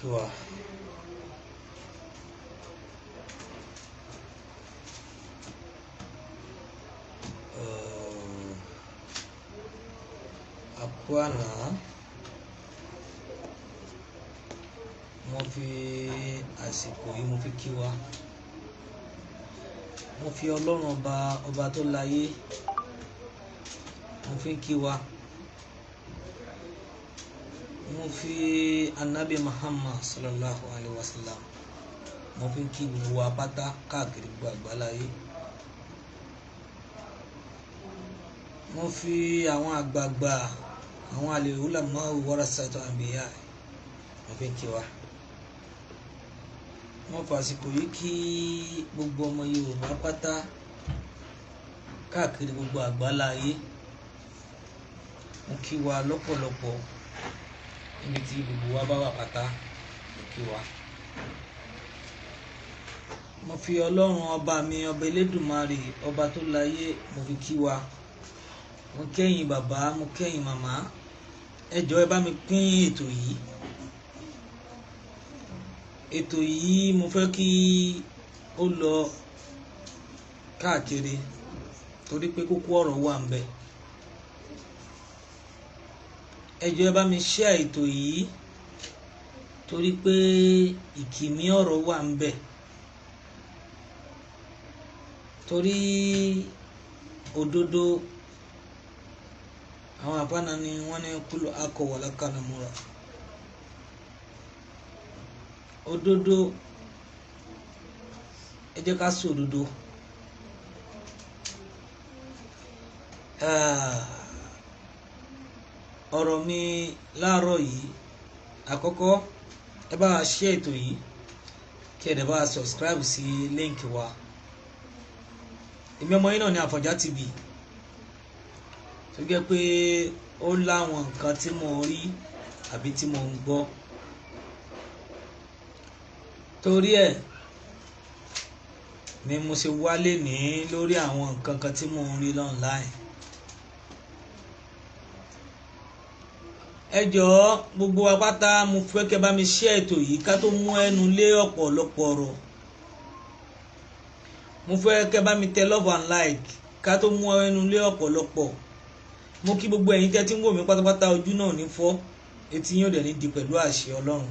Kiwa. Àkúàná mo fi àsìkò yìí mo fi kí wa. Mo fi Ọlọ́run ọba tó láyé mo fi kí wa. Mo fi Ànábì Muhammad sallallahu alaihi wasallam mo fi kí gbogbo wa pátá káàkiri gbogbo àgbáláyé. Mo fi àwọn àgbààgbà àwọn ulama warasatu anbiya mo fi kí wa. Mo fàsìkò yìí kí gbogbo ọmọ Yorùbá pátá káàkiri gbogbo àgbáláyé. Mo kí wa lọ́pọ̀lọpọ̀ níbi tí gbogbo wa bá wà pátá mo kí wa. Mo fi Ọlọ́run ọba mi ọba Elédùmarè ọba tó láyé mo fi kí wa. Mo kẹ́yìn bàbá mo kẹ́yìn màmá, ẹ jọ̀ọ́ ẹ bá mi pín ètò yìí. Ètò yìí mo fẹ́ kí ó lọ káàkiri torí pé kókó ọ̀rọ̀ wà ńbẹ̀. Ẹ jọ̀ọ́ ẹ bá mi share ètò yìí torí pé ìkìmí ọ̀rọ̀ wà ńbẹ̀. Torí òdodo àwọn àpáná ni wọ́n ní kúlù akọ wala kana múra. Òdodo ẹ jẹ́ ká sọ òdodo. Ọ̀rọ̀ mi láàárọ̀ yìí àkọ́kọ́ ẹ bá wa share ètò yìí kí ẹ dẹ̀ bá wa subscribe sí link wa. Èmi ọmọ yín náà ní Àfọ̀njá TV tó jẹ́ pé ó láwọn nǹkan tí mo rí àbí tí mo ń gbọ́. Torí ẹ̀ ni mo ṣe wálé ní lórí àwọn nǹkan kan tí mo ń rí online. Ẹ jọ̀ọ́ gbogbo wa pátá mo fẹ́ kẹ́ bá mi share ètò yìí ká tó mú ẹnu lé ọ̀pọ̀lọpọ̀ ọ̀rọ̀. Mo fẹ́ kẹ́ bá mi tẹ love and like ká tó mú ẹnu lé ọ̀pọ̀lọpọ̀. Mo kí gbogbo ẹ̀yin tẹ́ tí ń wò mí pátápátá, ojú náà ní fọ́, etí yín ò dẹ̀ ní di pẹ̀lú àṣẹ Ọlọ́run.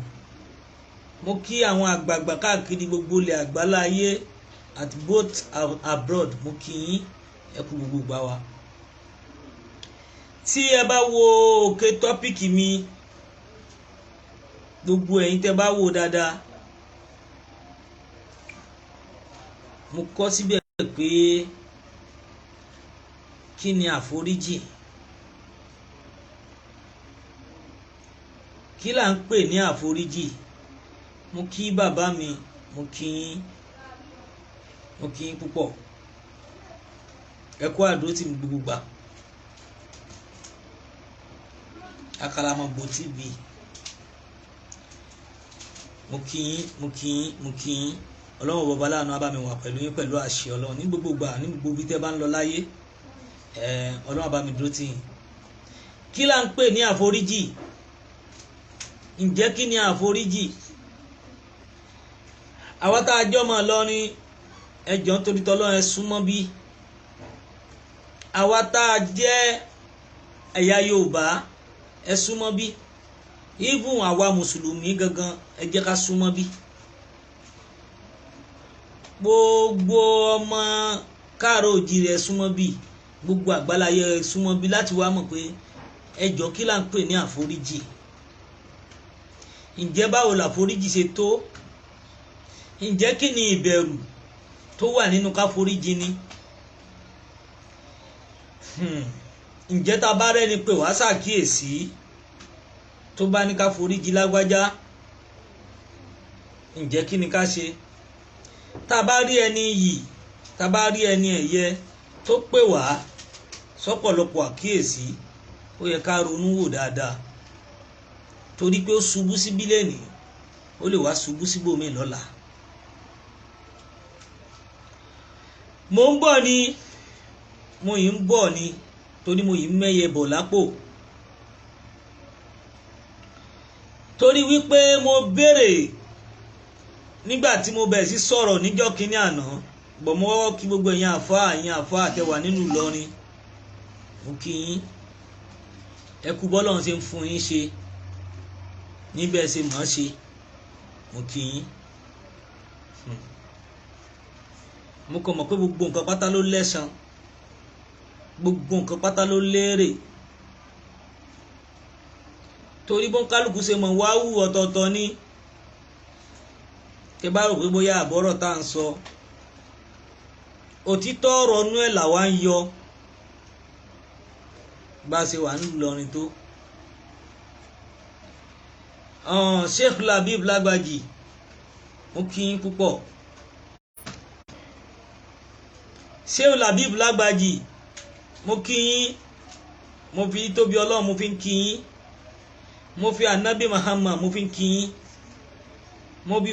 Mo kí àwọn àgbààgbà káàkiri gbogbo ilẹ̀ àgbáláyé at both abroad, mo kí yín ẹ kú gbogbo gbà wá. Tí ẹ bá wo òkè tọ́pìkì mi, gbogbo ẹ̀yin tẹ́ bá wò dáadáa, mo kọ síbẹ̀ pé kí ni àforíjì? Kí là ń pè ní àforíjì? Mo kí bàbá mi, mo kí yín púpọ̀. Ẹ kú àdúró tì mí gbogbo gbà. Akalamọ̀gbò TV. Mo kí yín. Ọlọ́run bàbá láàánú á bá mi wà pẹ̀lú yín pẹ̀lú àṣẹ Ọlọ́run ní gbogbo gbà, ní gbogbo bí tẹ́ bá ń lọ láyé. Ọlọ́run á bá mi dúró tì yín. Kí là ń pè ní àforíjì? Ǹjẹ́ kí ni àforíjì? Àwa tá a jọ mọ̀ Ìlọrin, ẹ jọ̀ọ́ nítorí t'Ọlọ́run ẹ súnmọ́ bí. Àwa tá a jẹ́ ẹ̀yà Yorùbá ẹ súnmọ́ bí. Even àwa mùsùlùmí gangan ẹ jẹ́ ká súnmọ́ bí. Gbogbo ọmọ káàárọ̀ oòjíire ẹ súnmọ́ bí. Gbogbo àgbáláyé ẹ súnmọ́ bí láti wá mọ̀ pé ẹ jọ̀ọ́ kí là ń pè ní àforíjì? Ǹjẹ́ báwo làforíjì ṣe tó? Ǹjẹ́ kí ni ìbẹ̀rù tó wà nínú káforíjì ni? Ǹjẹ́ tá bá rẹ́ni pé wá ṣàkíyèsí tó bá ní káforíjì lágbájá, ǹjẹ́ kí ni ká ṣe? Tá bá rí ẹni yìí, tá bá rí ẹni ẹ̀yẹ tó pè wá sọ́pọ̀lọpọ̀ àkíyèsí, ó yẹ ká ronú wò dáadáa. Torí pé ó ṣubú síbí lẹ́nìí, ó lè wá ṣubú síbòmíì lọ́la. Mo ń bọ̀ ni, mo yìí ń bọ̀ ni, torí mo yìí mẹ́yẹ bọ̀ lápò. torí wípé mo béèrè nígbà tí mo bẹ̀rẹ̀ sí sọ̀rọ̀ níjọ́ kínní àná bọ̀ mo wọ́wọ́ kí gbogbo ẹ̀yin àfáà àtẹwà nínú Ìlọrin mo kí yín ẹ kú bọ́lọ́run ṣe ń fún yín ṣe níbẹ̀ ṣe mọ̀ ṣe mo kí yín mo kàn mọ̀ pé gbogbo nǹkan pátá ló lẹ́san gbogbo nǹkan pátá ló lérè torí bó ń kálukú ṣe mọ̀ wá wù ọ̀tọ̀ọ̀tọ̀ ní kẹ bá rò pé bóyá àbọ̀rọ̀ tá à ń sọ òtítọ́ ọ̀rọ̀ inú ẹ̀ làwa ń yọ bá a ṣe wà nílùú Ìlọrin tó Sheikh Labibu Lagbaji mo kí yín púpọ̀ Sheikh Labibu Lagbaji mo kí yín mo fi tóbi Ọlọ́run mo fi ń kí yín mo fi Ànábì Muhammad mo fi ń kí yín mo fi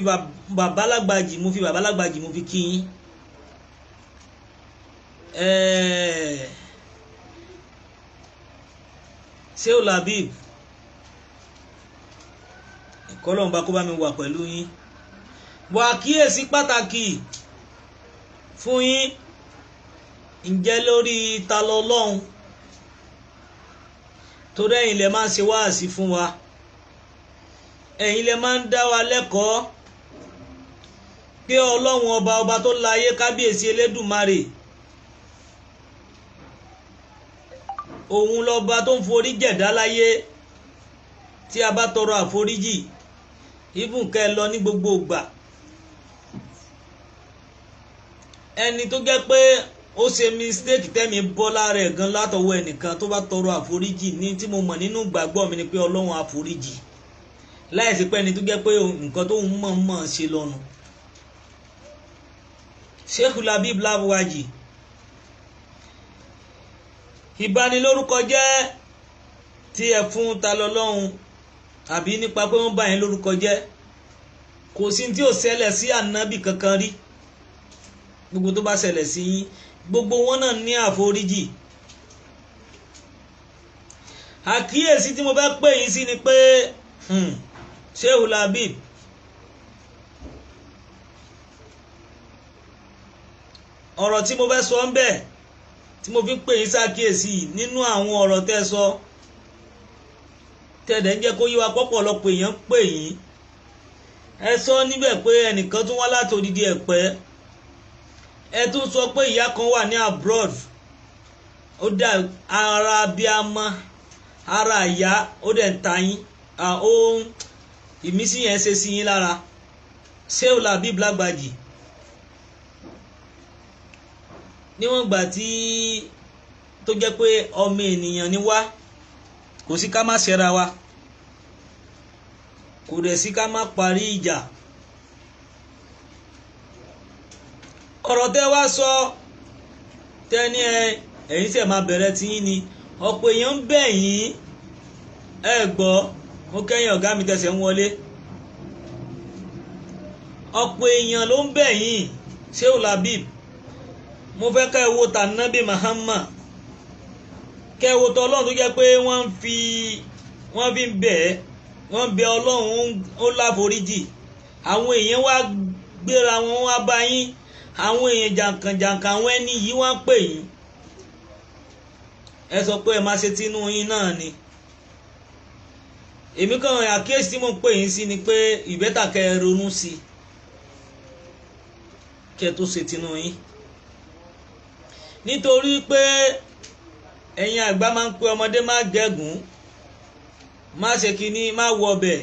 bàbá Lagbaji mo fi bàbá Lagbaji mo fi kí yín Sheikh Labibu kọ́lọ́mbà kó bá mi wà pẹ̀lú yín bọ̀ àkíyèsí pàtàkì fún yín ǹjẹ́ lórí ta lọ́lọ́run torí ẹ̀yin lẹ máa ń ṣe wáàsí fún wa ẹ̀yin lẹ máa ń dá wa lẹ́kọ̀ọ́ pé ọlọ́run ọba tó láyé kábíyèsí Elédùmarè òun lọ́ba tó ń forí jẹ̀dá láyé tí a bá tọrọ àforíjì ibùn kẹ́ lọ ní gbogbo ìgbà ẹni tó jẹ́ pé ó ṣe mistake tẹ́mi bọ́ lára ẹ̀ gan látọwọ́ ẹnìkan tó bá tọrọ àforíjì ní tí mo mọ̀ nínú ìgbàgbọ́ mi ni pé ọlọ́run àforíjì láìsí pé ẹni tó jẹ́ pé nǹkan tó ń mọ̀ ṣe lọ́nu Sheikh Labibu Lagbaji ìbanilórúkọ jẹ́ tí ẹ fún ta lọ́lọ́run àbí nípa pé wọ́n bá yín lórúkọ jẹ́ kò sí tí ò ṣẹlẹ̀ sí ànábì kankan rí gbogbo tó bá ṣẹlẹ̀ sí yín gbogbo wọn náà ní àforíjì àkíyèsí tí mo bá pè yín sí ni pé Sheikh Labibu ọ̀rọ̀ tí mo fẹ́ sọ ń bẹ̀ tí mo fi ń pè yín ṣàkíyèsí nínú àwọn ọ̀rọ̀ tẹ́ sọ tẹ̀dẹ̀ ń jẹ́ kó yí wa pọ̀pọ̀lọpọ̀ èèyàn ń pè yín ẹ sọ níbẹ̀ pé ẹnìkan tún wá láti odidi Ẹ̀pẹ́ ẹ tún sọ pé ìyá kan wà ní abroad ó dà ara abiyamọ ara ìyá ó dẹ̀ ń ta yín ìmísí yẹn ṣe sí yín lára Sheikh Labibu Lagbaji níwọ̀n gbà tí tó jẹ́ pé ọmọ ènìyàn ni wá kò sí ká má ṣẹra wa kò dẹ̀ sí ká má parí ìjà ọ̀rọ̀ tẹ́ wá sọ tẹ́ ní ẹ̀yin tẹ́ máa bẹ̀rẹ̀ tí yín ni ọ̀pọ̀ èèyàn ń bẹ̀ yín ẹ gbọ́ mo kẹ́yìn ọ̀gá mi tẹ̀sẹ̀ ń wọlé ọ̀pọ̀ èèyàn ló ń bẹ̀ yín Sheikh Labibu mo fẹ́ ká ẹ wo tànábì Muhammad kẹ́ ẹ wo tọ́ ọlọ́run tó jẹ́ pé wọ́n fi ń bẹ̀ ẹ́ wọ́n bẹ ọlọ́run ó láforíjì àwọn èèyàn wá gbéra wọn wá bá yín àwọn èèyàn jàǹkànjàǹkàn àwọn ẹni yìí wá ń pè yín ẹ sọ pé ẹ máa ṣe tinú yín náà ni èmi kàn àkíyèsí tí mo ń pè yín sí ni pé ìbẹ́tà kẹ́ ẹ ronú sí i kẹ́ ẹ tó ṣe tinú yín nítorí pé ẹ̀yin àgbà máa ń pe ọmọdé má gẹ̀gùn má ṣe kínní má wọ ọbẹ̀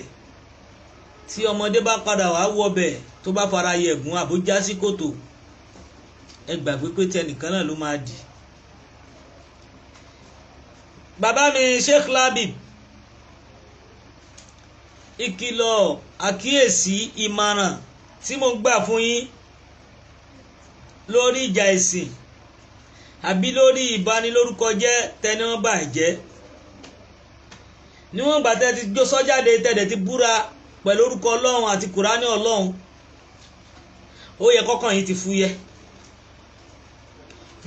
tí ọmọdé bá padà wá wọ ọbẹ̀ tó bá fara yẹ̀gùn àbójá sí kòtò ẹ gbàgbé pé tẹnìkan náà ló máa dì. bàbá mi Sheikh Labibu ìkìlọ̀ àkíyèsí ìmọ̀ràn tí mo gbà fún yín lórí ìjà ẹ̀sìn àbí lórí ìbanilórúkọ jẹ́ tẹni wọ́n bà jẹ́ níwọ̀n gbà tẹ́ ti jó sọ́jáde tẹ́lẹ̀ ti búra pẹ̀lú orúkọ ọlọ́run àti kùránì ọlọ́run ó yẹ kọ́kàn yìí ti fúyẹ́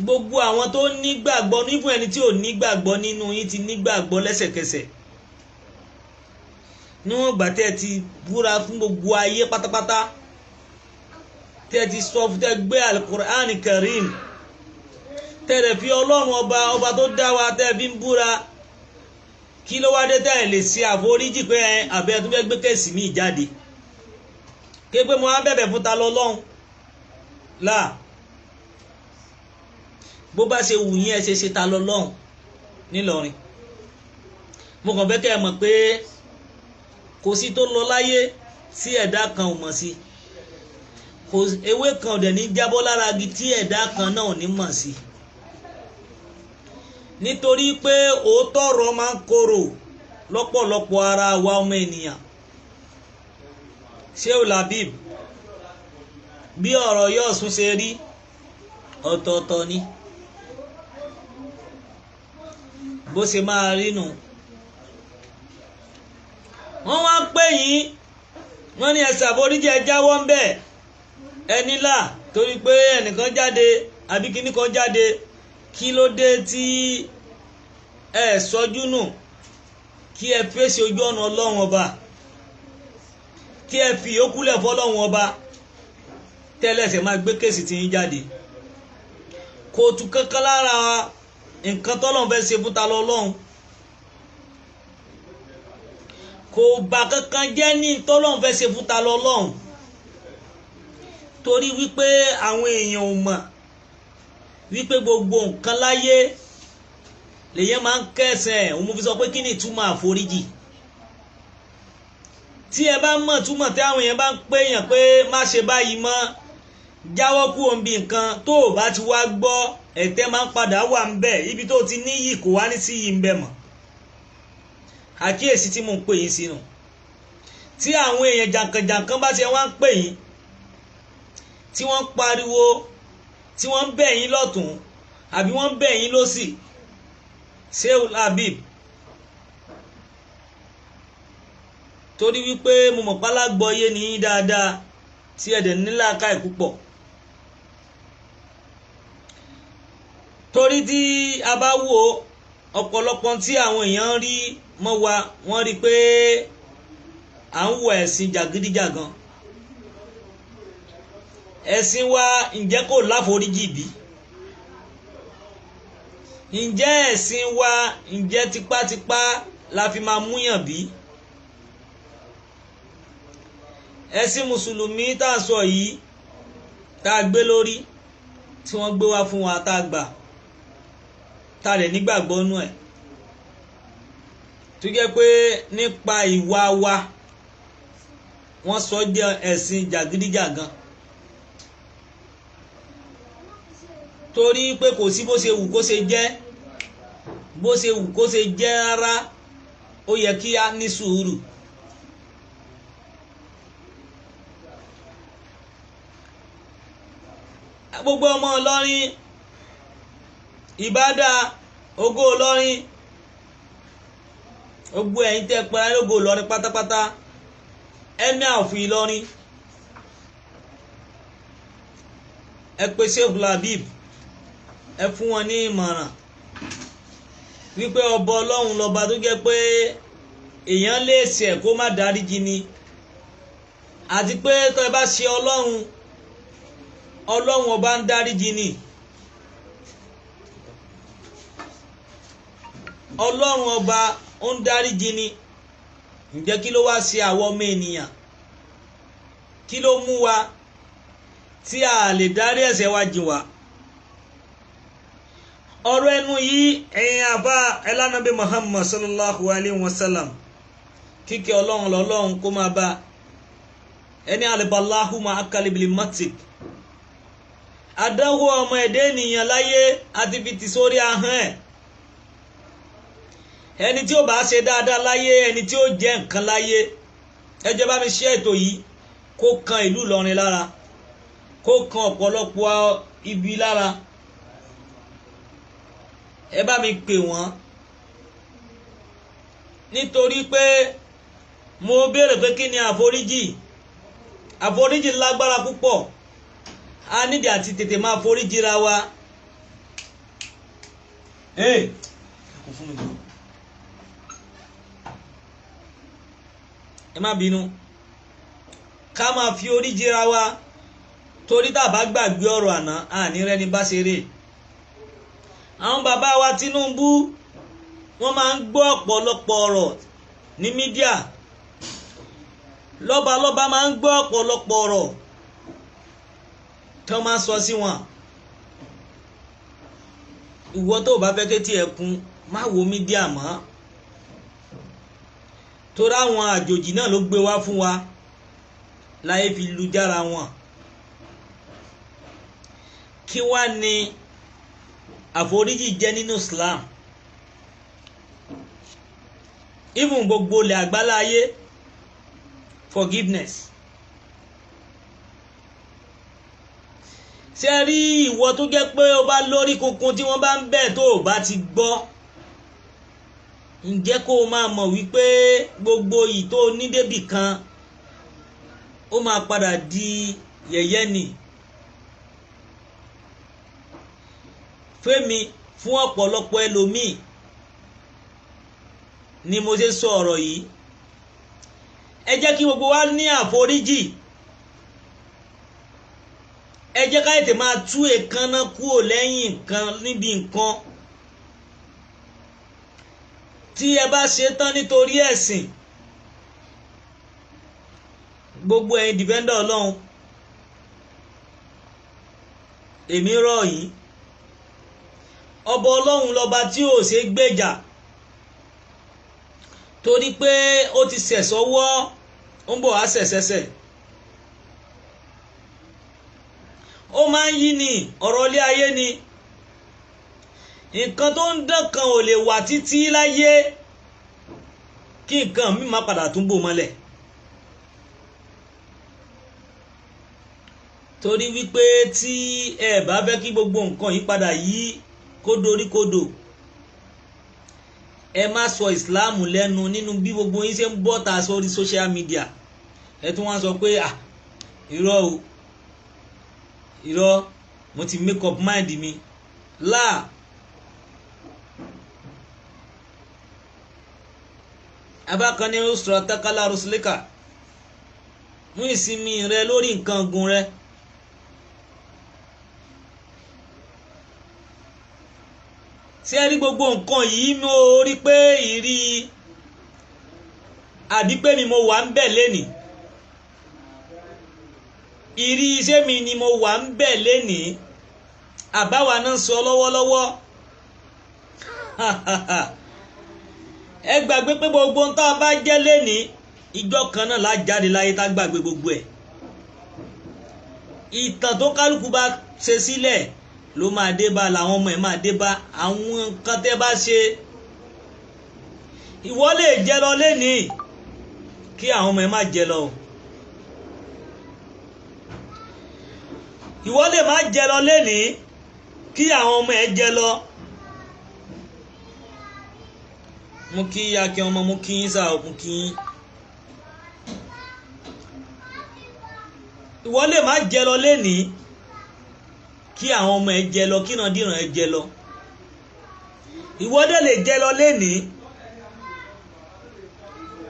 gbogbo àwọn tó nígbàgbọ́ nífún ẹni tí ò nígbàgbọ́ nínú yín ti nígbàgbọ́ lẹ́sẹ̀kẹsẹ̀ níwọ̀n ìgbà tẹ́ ẹ ti búra fún gbogbo ayé pátápátá tẹ́ ẹ ti sọ fún tẹ́ gbé Al-Qur'an Karim tẹ́ ẹ fi Ọlọ́run ọba tó dá wa tẹ́ ẹ fi ń búra kí ló wá dé tẹ́ ẹ lè ṣe àforíjì pé àbẹ́ tó fẹ́ gbé kẹ̀sì mí jáde ké pé mo á bẹ̀bẹ̀ fún ta lọ́lọ́run là bó bá ṣe wù yín ẹ ṣe ta lọ́lọ́run nílọrin mo kàn fẹ́ kẹ́ ẹ mọ̀ pé kò sí tó lọ láyé tí ẹ̀dá kan ò mọ̀ sí kò ewé kan ò dẹ̀ ní jábọ́ lára igi tí ẹ̀dá kan náà ò ní mọ̀ sí nítorí pé òótọ́ ọ̀rọ̀ máa ń korò lọ́pọ̀lọpọ̀ ara wa ọmọ ènìyàn ṣé o labib bí ọ̀rọ̀ yóò sún ṣe rí ọ̀tọ̀ọ̀tọ̀ ni bó ṣe máa rí nù wọ́n wá ń pè yín wọ́n ní ẹ ṣàforíjì ẹ jáwọ́ ń bẹ̀ ẹni là torí pé ẹnìkan jáde àbí kíní kan jáde kí ló dé tí ẹ sọjú nù kí ẹ fèsì ojú ọ̀nà Ọlọ́run ọba kí ẹ fi yòókù lẹ̀ fọ́lọ́run ọba tẹ́lẹ̀sẹ̀ máa gbé kéèsì tí yín jáde kò tún kankan lára nǹkan tọ́lọ́run fẹ́ ṣe fún ta lọ́lọ́run kò bà kankan jẹ́ ní tọ́lọ́run fẹ́ ṣe fún ta lọ́lọ́run torí wípé àwọn èèyàn ò mọ̀ wípé gbogbo nǹkan láyé lèyàn máa ń kẹsàn ẹ̀ òun mo fi sọ pé kí ni ìtumọ̀ àforíjì tí ẹ bá mọ̀ túmọ̀ tí àwọn èèyàn bá ń pè yàn pé má ṣe báyìí mọ́ jáwọ́ kú òun bí nǹkan tó o bá ti wá gbọ́ ẹ̀tẹ́ máa ń padà wà ń bẹ̀ ibi tó ti níyì kò wá ní sí yìí ń bẹ̀ mọ́ àkíyèsí tí mò ń pè yín sínú tí àwọn èèyàn jàǹkànjàǹkàn bá ti wá ń pè yín tí wọ́n ń pariwo tí wọ́n ń bẹ̀ yín lọ́tún àbí wọ́n ń bẹ̀ yín lósì Sheikh Habib torí wípé mo mọ̀ pálágbọ́yé ní dáadáa tí ẹ̀dẹ̀ nílá káì púpọ̀ torí tí a bá wo ọ̀pọ̀lọpọ̀ tí àwọn èèyàn rí mọ́ wa wọ́n rí pé à ń wọ ẹ̀sìn jàgídíjàgan ẹ̀sìn wa ǹjẹ́ kò láforíjì bí ǹjẹ́ ẹ̀sìn wa ǹjẹ́ tipátipá la fi máa múyàn bí ẹ̀sìn mùsùlùmí tá a sọ yìí tá a gbé lórí tí wọ́n gbé wá fún wa tá a gbà tá a lè nígbàgbọ́ nú ẹ̀ tó jẹ́ pé nípa ìwà wa wọ́n sọ jẹ́ ẹ̀sìn jàgídíjàgan torí pé kò sí bó ṣe wù kó ṣe jẹ́ bó ṣe wù kó ṣe jẹ́ rárá ó yẹ kí a ní sùúrù gbogbo ọmọ Ìlọrin ìbádà ògo Ìlọrin gbogbo ẹ̀yin tẹ́ pẹ́ra lógo Ìlọrin pátápátá ẹ̀mí àfù Ìlọrin ẹ pè Sheikh Habib ẹ fún wọn ní ìmọ̀ràn wípé ọba Ọlọ́run lọ́ba tó jẹ́ pé èèyàn lè ṣẹ̀ kó má dáríjì ni àti pé tó ẹ bá ṣe Ọlọ́run ọba ń dáríjì ni Ọlọ́run ọba ó ń dáríjì ni ǹjẹ́ kí ló wá ṣe àwọn ọmọ ènìyàn kí ló mú wa tí a lè dárí ẹ̀ṣẹ̀ wa jì wá ọ̀rọ̀ ẹnu yìí ẹ̀yin àbá ẹlànàbí Muhammad sallallahu alayhi wa sallam kíkẹ́ Ọlọ́run lọ́lọ́run kó máa bá ẹni alibalahu ma akalibili matik àdánwò ọmọ ẹ̀dẹ́ ènìyàn láyé àti fi ti sórí ahọ́n ẹ̀ ẹni tí ó bá ṣe dáadáa láyé ẹni tí ó jẹ́ nǹkan láyé ẹ jẹ́ bá mi ṣe ètò yìí kó kan ìlú Ìlọrin lára kó kan ọ̀pọ̀lọpọ̀ ibi lára ẹ bá mi pè wọ́n nítorí pé mo béèrè pé kí ni àforíjì lágbára púpọ̀ a nídìí àti tètè máa foríjì ra wa ẹ má bínú ká máa fi orí jìra wa torí tá a bá gbàgbé ọ̀rọ̀ àná àní rẹ́ni bá ṣeré. àwọn bàbá wa Tinubu wọ́n máa ń gbọ́ ọ̀pọ̀lọpọ̀ ọ̀rọ̀ ní mídíà, lọ́balọ́ba máa ń gbọ́ ọ̀pọ̀lọpọ̀ ọ̀rọ̀ tí wọ́n máa ń sọ sí wọn. ìwọ tó bá fẹ́ kétí ẹkún má wo mídíà mọ́, torí àwọn àjòjì náà ló gbé wá fún wa láyé fi lu jára wọn. kí wá ní àforíjì jẹ́ nínú Islam? even gbogbo ilẹ̀ àgbáláyé forgiveness. ṣé rí ìwọ tó jẹ́ pé o bá lórí kunkun tí wọ́n bá ń bẹ̀ tó o bá ti gbọ́, ǹjẹ́ kó o máa mọ̀ wípé gbogbo yìí tó ní débì kan ó máa padà di yẹ̀yẹ́ ni. fẹ́mi fún ọ̀pọ̀lọpọ̀ ẹlòmíì ni mo ṣe sọ ọ̀rọ̀ yìí. ẹ jẹ́ kí gbogbo wa ní àforíjì. ẹ jẹ́ ká tètè máa tú èékánná kúrò lẹ́yìn nǹkan níbi nǹkan. tí ẹ bá ṣe tán nítorí ẹ̀sìn, gbogbo ẹ̀yin dìfẹ́ndà Ọlọ́run, èmi rọ̀ yín, ọba Ọlọ́run lọ́ba tí ò ṣe gbèjà, torí pé ó ti sẹ̀sọ́wọ́ ó ń bọ̀ á sẹ̀sẹ̀sẹ̀. ó máa ń yí ni ọ̀rọ̀ ilé ayé ni. nǹkan tó ń dán kan ò lè wà títí láyé kí nǹkan mi má padà tún bò mọ́lẹ̀. torí wípé tí ẹ bá fẹ́ kí gbogbo nǹkan yí padà yí kó dorí kodò, ẹ má sọ ìsìláàmù lẹ́nu nínú bí gbogbo yín ṣe ń bọ́ta sórí social media. ẹ tún wá sọ pé irọ́ o, irọ́, mo ti make up mind mi láà. abákan ní rúṣọ takala rúṣlíkà, mú ìsinmi rẹ lórí nǹkan gun rẹ. ṣé ẹ rí gbogbo nǹkan yìí mo rí pé ìrí àbí pé mi mo wà ń bẹ̀ lénìí, ìrí iṣẹ́ mi ni mo wà ń bẹ̀ lénìí, àbáwa náà sọ lọ́wọ́lọ́wọ́. ẹ gbàgbé pé gbogbo ń tá a bá jẹ́ lénìí ìjọ kan náà lájáde láyé tá gbàgbé gbogbo ẹ̀. ìtàn tó kálukú bá ṣe sílẹ̀ ló máa dé bá, làwọn ọmọ ẹ̀ máa dé bá. àwọn nǹkan tẹ́ bá ṣe, ìwọ lè jẹ lọ lénìí kí àwọn ọmọ ẹ̀ má jẹ lọ. ìwọ lè má jẹ lọ lénìí kí àwọn ọmọ ẹ̀ jẹ lọ. mú kí akin ọmọ mú kí yín sá mú kí yín. ìwọ lè má jẹ lọ lénìí kí àwọn ọmọ ẹ̀ jẹ lọ, kí ìrandíran ẹ̀ jẹ lọ. ìwọ dẹ̀ lè jẹ lọ lénìí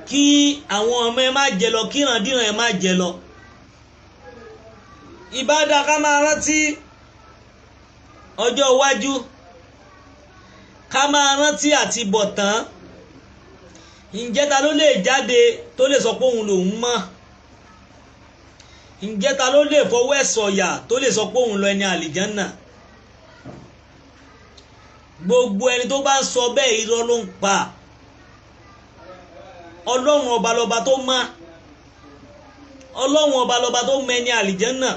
kí àwọn ọmọ ẹ̀ má jẹ lọ, kí ìrandíran ẹ̀ má jẹ lọ. ìbádá ká máa rántí ọjọ́ iwájú, ká máa rántí àti bọ̀tán. ǹjẹ́ ta ló lè jáde tó lè sọ pé òun lòun mọ̀? ǹjẹ́ ta ló lè fọwọ́ ẹ̀ sọ̀yà tó lè sọ pé òun lọ ẹni àlìjánà? gbogbo ẹni tó bá ń sọ bẹ́ẹ̀ irọ́ ló ń pa. Ọlọ́run ọba lọba tó mọ̀, Ọlọ́run ọba lọba tó mọ ẹni àlìjánà.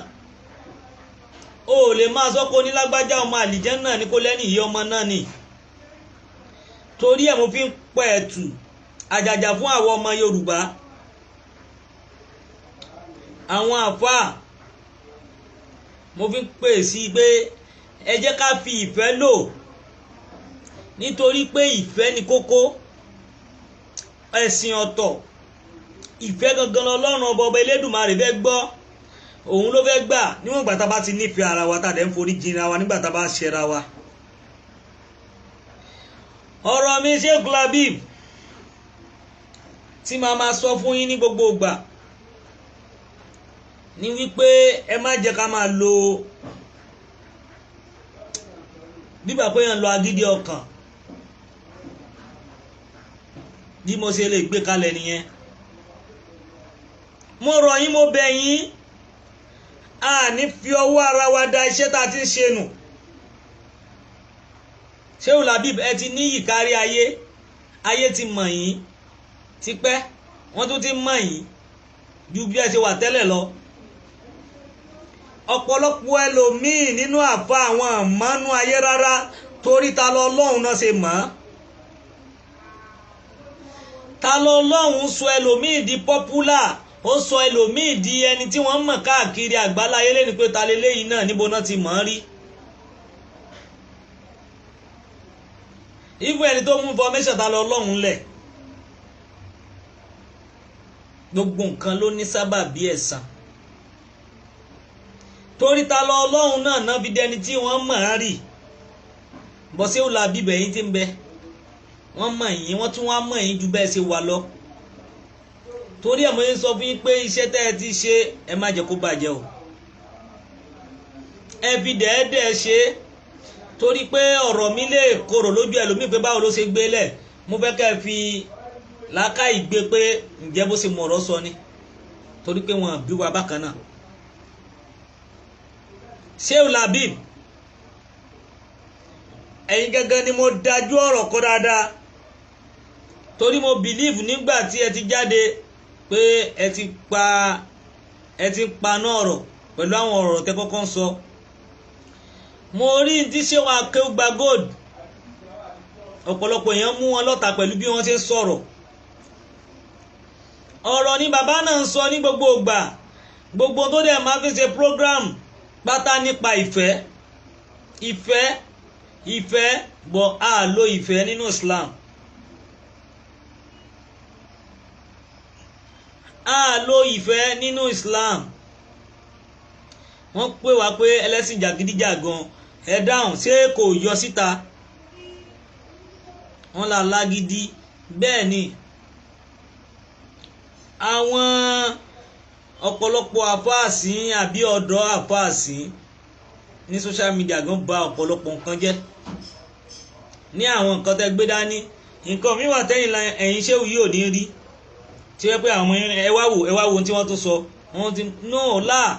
o lè máa sọ pé onílágbájá ọmọ àlìjánà ní kó lẹ́ni ìyá ọmọ náà ni. torí ẹ̀ mo fi ń pẹ̀ ẹ̀tù àjàjà fún àwọn ọmọ Yorùbá, àwọn àfáà, mo fi ń pè sí pé ẹ jẹ́ ká fi ìfẹ́ lò, nítorí pé ìfẹ́ ni kókó. ẹ̀sìn ọ̀tọ̀, ìfẹ́ gangan lọ́lọ́run ọba Elédùmarè fẹ́ gbọ́, òun ló fẹ́ gbà. níwọ̀n ìgbà tá a bá ti nífẹ̀ẹ́ ara wa, tá a dẹ̀ ń forí jìnra wa nígbà tá a bá ṣẹra wa. ọ̀rọ̀ mi Sheik Labib tí màá máa sọ fún yín ní gbogbo ìgbà ní wípé ẹ má jẹ́ ká máa lo bíbà pé yàn lọ agídí ọkàn bí mo ṣe lè gbé kalẹ̀ nìyẹn. mo rọ̀ yín mo bẹ̀ yín a ní fi ọwọ́ ara wa da iṣẹ́ tá a ti ń ṣe nù. Sheikh Labib ẹ ti níyì kárí ayé, ayé ti mọ̀ yín tipẹ́, wọ́n tún ti mọ̀ yín ju bí ẹ ṣe wà tẹ́lẹ̀ lọ. ọ̀pọ̀lọpọ̀ ẹlòmíì nínú àfa àwọn àmánú ayé rárá torí ta lọ Ọlọ́run náà ṣe mọ̀. ta lọ Ọlọ́run sọ ẹlòmíì di popular, ó sọ ẹlòmíì di ẹni tí wọ́n mọ̀ káàkiri àgbáláyé lẹ́ni pé ta leléyìí náà níbo náà ti mọ̀ rí. ifu ẹni tó mú information ta lọ Ọlọ́run lẹ̀. gbogbo nǹkan ló ní sábàbí ẹ̀san. torí ta lọ Ọlọ́run náà náà fi dẹni tí wọ́n mọ̀ á rí. bọ́ Sheikh Labib yín ti ń bẹ wọ́n mọ̀ yín, wọ́n tún wá mọ̀ yín ju bẹ́ẹ̀ ṣe wà lọ. torí ẹ̀ mo yín sọ fún yín pé iṣẹ́ tẹ́ ẹ ti ṣe ẹ má jẹ́ kó bàjẹ́ o. ẹ fi dẹ́ẹ́dẹ́ ṣe torí pé ọ̀rọ̀ mi lè korò lójú ẹlòmíì pé báwo ló ṣe gbé lẹ̀. mo fẹ́ kẹ́ ẹ fi làákàyè gbé pé ǹjẹ́ bó ṣe mọ̀ ọ̀rọ̀ sọ ni torí pé wọ́n bí wa bákan náà. Sheikh Labib ẹ̀yin gangan ni mo dájú ọ̀rọ̀ kọ dáadáa torí mo believe nígbà tí ẹ ti jáde pé ẹ ti paná ọ̀rọ̀ pẹ̀lú àwọn ọ̀rọ̀ tẹ́ kọ́kọ́ ń sọ. mo rí tí ṣé wọn akéwùgbà gold ọ̀pọ̀lọpọ̀ èèyàn mú wọn lọ́ta pẹ̀lú bí wọ́n ṣe ń sọ̀rọ̀. ọ̀rọ̀ ni bàbá náà ń sọ ní gbogbo ìgbà, gbogbo tó dẹ̀ máa fi ṣe program pátá nípa ìfẹ́ ìfẹ́ ìfẹ́ bọ̀ a lo ìfẹ́ nínú Islam. a lo ìfẹ́ nínú Islam. wọ́n pè wá pé ẹlẹ́sìn jàgídíjàgan ẹ dáhùn ṣé kò yọ síta. wọ́n là lágídí bẹ́ẹ̀ ni àwọn ọ̀pọ̀lọpọ̀ àfáàsìn àbí ọ̀dọ́ àfáàsìn ní social media gan ba ọ̀pọ̀lọpọ̀ nǹkan jẹ́ ní àwọn nǹkan tẹ́ gbé dání. nǹkan mi wà tẹ́yìn ẹ̀yin ṣéwù yìí ò ní rí tí wọ́n pé àwọn ẹ wá wo tí wọ́n tó sọ wọ́n ti náà láà.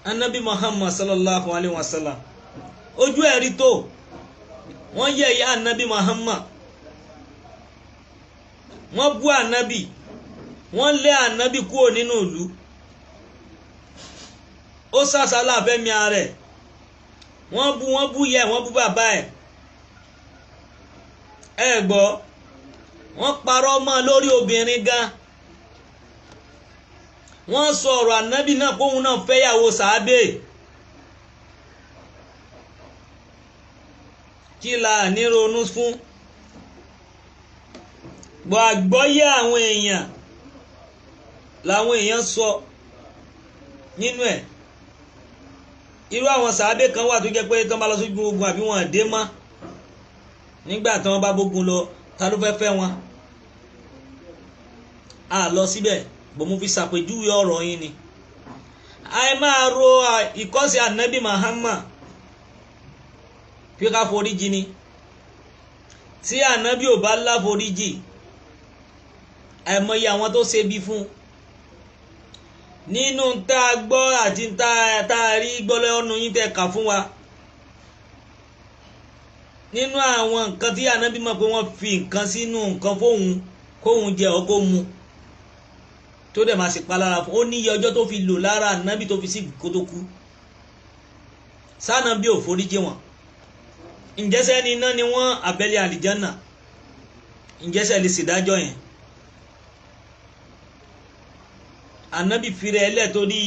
Anabi Muhammad sallallahu alaihi wasallam ojú ẹ̀rí tó wọ́n yẹ̀ yẹ́ Anabi Muhammad, wọ́n bú Anabi, wọ́n lé Anabi kúrò nínú ìlú. ó sàṣàlà fẹ́mi ààrẹ, wọ́n bú yẹ, wọ́n bú bàbá ẹ̀. ẹ gbọ́ wọ́n parọ́ mọ́ lórí obìnrin gan. wọ́n sọ ọ̀rọ̀ Anabi náà kóhun náà fẹ́yàwó sàábé. kí la ní ronú fún? gbọ́ àgbọ́yé àwọn èèyàn làwọn èèyàn sọ nínú ẹ̀. irú àwọn sàábé kan wà tó jẹ́ pé tí wọ́n bá lọ sójú ogun àbí wọn dé mọ́ nígbà tí wọ́n bá bógun lọ ta ló fẹ́ fẹ́ wọn? a lọ síbẹ̀ bó mo fi ṣàpèjúwe ọ̀rọ̀ yín ni. àì máa ro ìkọ́sí Anabi Muhammad pé ká foríjì ni. tí Anabi ò bá láforíjì àìmọye àwọn tó ṣe bí fún. nínú tá a gbọ́ àti tá a rí gbọ́ lọ́nu yín tẹ́ kà fún wa, nínú àwọn nǹkan tí Anabi mọ̀ pé wọ́n fi nǹkan sínú nǹkan fóun kóun jẹ ọ́ kó mu tó dẹ̀ máa ṣe palára fún. ó níye ọjọ́ tó fi lò lára Anabi tó fi sí kó tó kú. s'Anabi ò foríjì wọn? ǹjẹ́sẹ́ ni iná ni wọ́n abẹ́lẹ̀ àlìjánà? ǹjẹ́sẹ́ lè ṣèdájọ́ yẹn? Anabi fìrẹ̀ ẹlẹ́ torí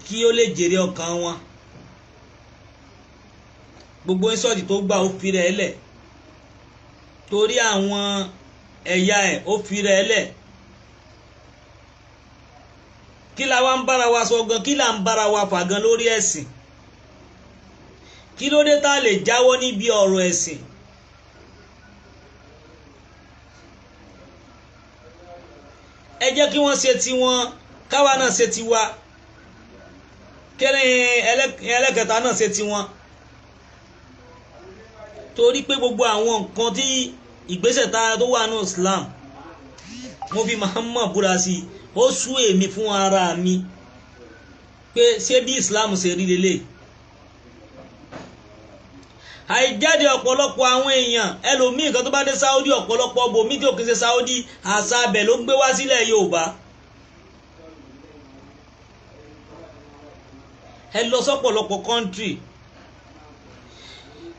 kí ó lè jèrè ọkàn wọn. gbogbo ìsọ̀tì tó gbà ó fìrẹ̀ ẹlẹ́ torí àwọn ẹ̀yà ẹ̀, ó fìrẹ̀ ẹlẹ́. kí la wá ń bára wa sọ gan, kí la ń bára wa fà gan lórí ẹ̀sìn? kí ló dé tá a lè jáwọ́ níbi ọ̀rọ̀ ẹ̀sìn? ẹ jẹ́ kí wọ́n ṣe tiwọn káwa náà ṣe tiwa kẹrin ẹlẹ́kẹta náà ṣe tiwọn torí pé gbogbo àwọn nǹkan tí ìgbésẹ̀ tó wà ní Islam mo fi Muhammad búra sí ó sú èmi fún ara mi pé ṣé bí Islam ṣe rí lélẹ̀ àìjáde ọ̀pọ̀lọpọ̀ àwọn èèyàn ẹlòmíì kan tó bá dé Saudi ọ̀pọ̀lọpọ̀ bòmí tí ò kí ń ṣe Saudi àṣà abẹ̀ ló gbé wá sílẹ̀ Yorùbá ẹ lọ sọ́pọ̀lọpọ̀ kọ́ńtírì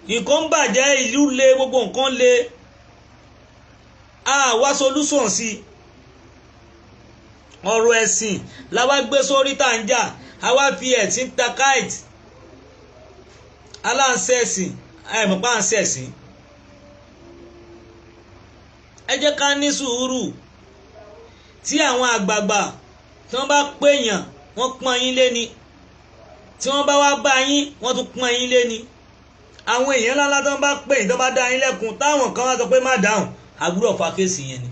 nǹkan ń bàjẹ́ ìlú le gbogbo nǹkan le wá solúsàn sí ọ̀rọ̀ ẹ̀sìn láwá gbé sórí tàǹjà àwa fi ẹ̀sìn ta káìtì aláǹsẹ̀sìn àìmọ̀pá àǹsẹ̀sìn ẹ jẹ́ ká ní sùúrù tí àwọn àgbààgbà tí wọ́n bá pèèyàn wọ́n pọ́n yín lé ni tí wọ́n bá wá bá yín wọ́n tún pọ́n yín lé ni àwọn èèyàn ńláńlá tó ń bá pè yín tó bá dá yín lẹ́kun táwọn kan wá sọ pé má dáhùn àgbúrò fa kéèsì yẹn ni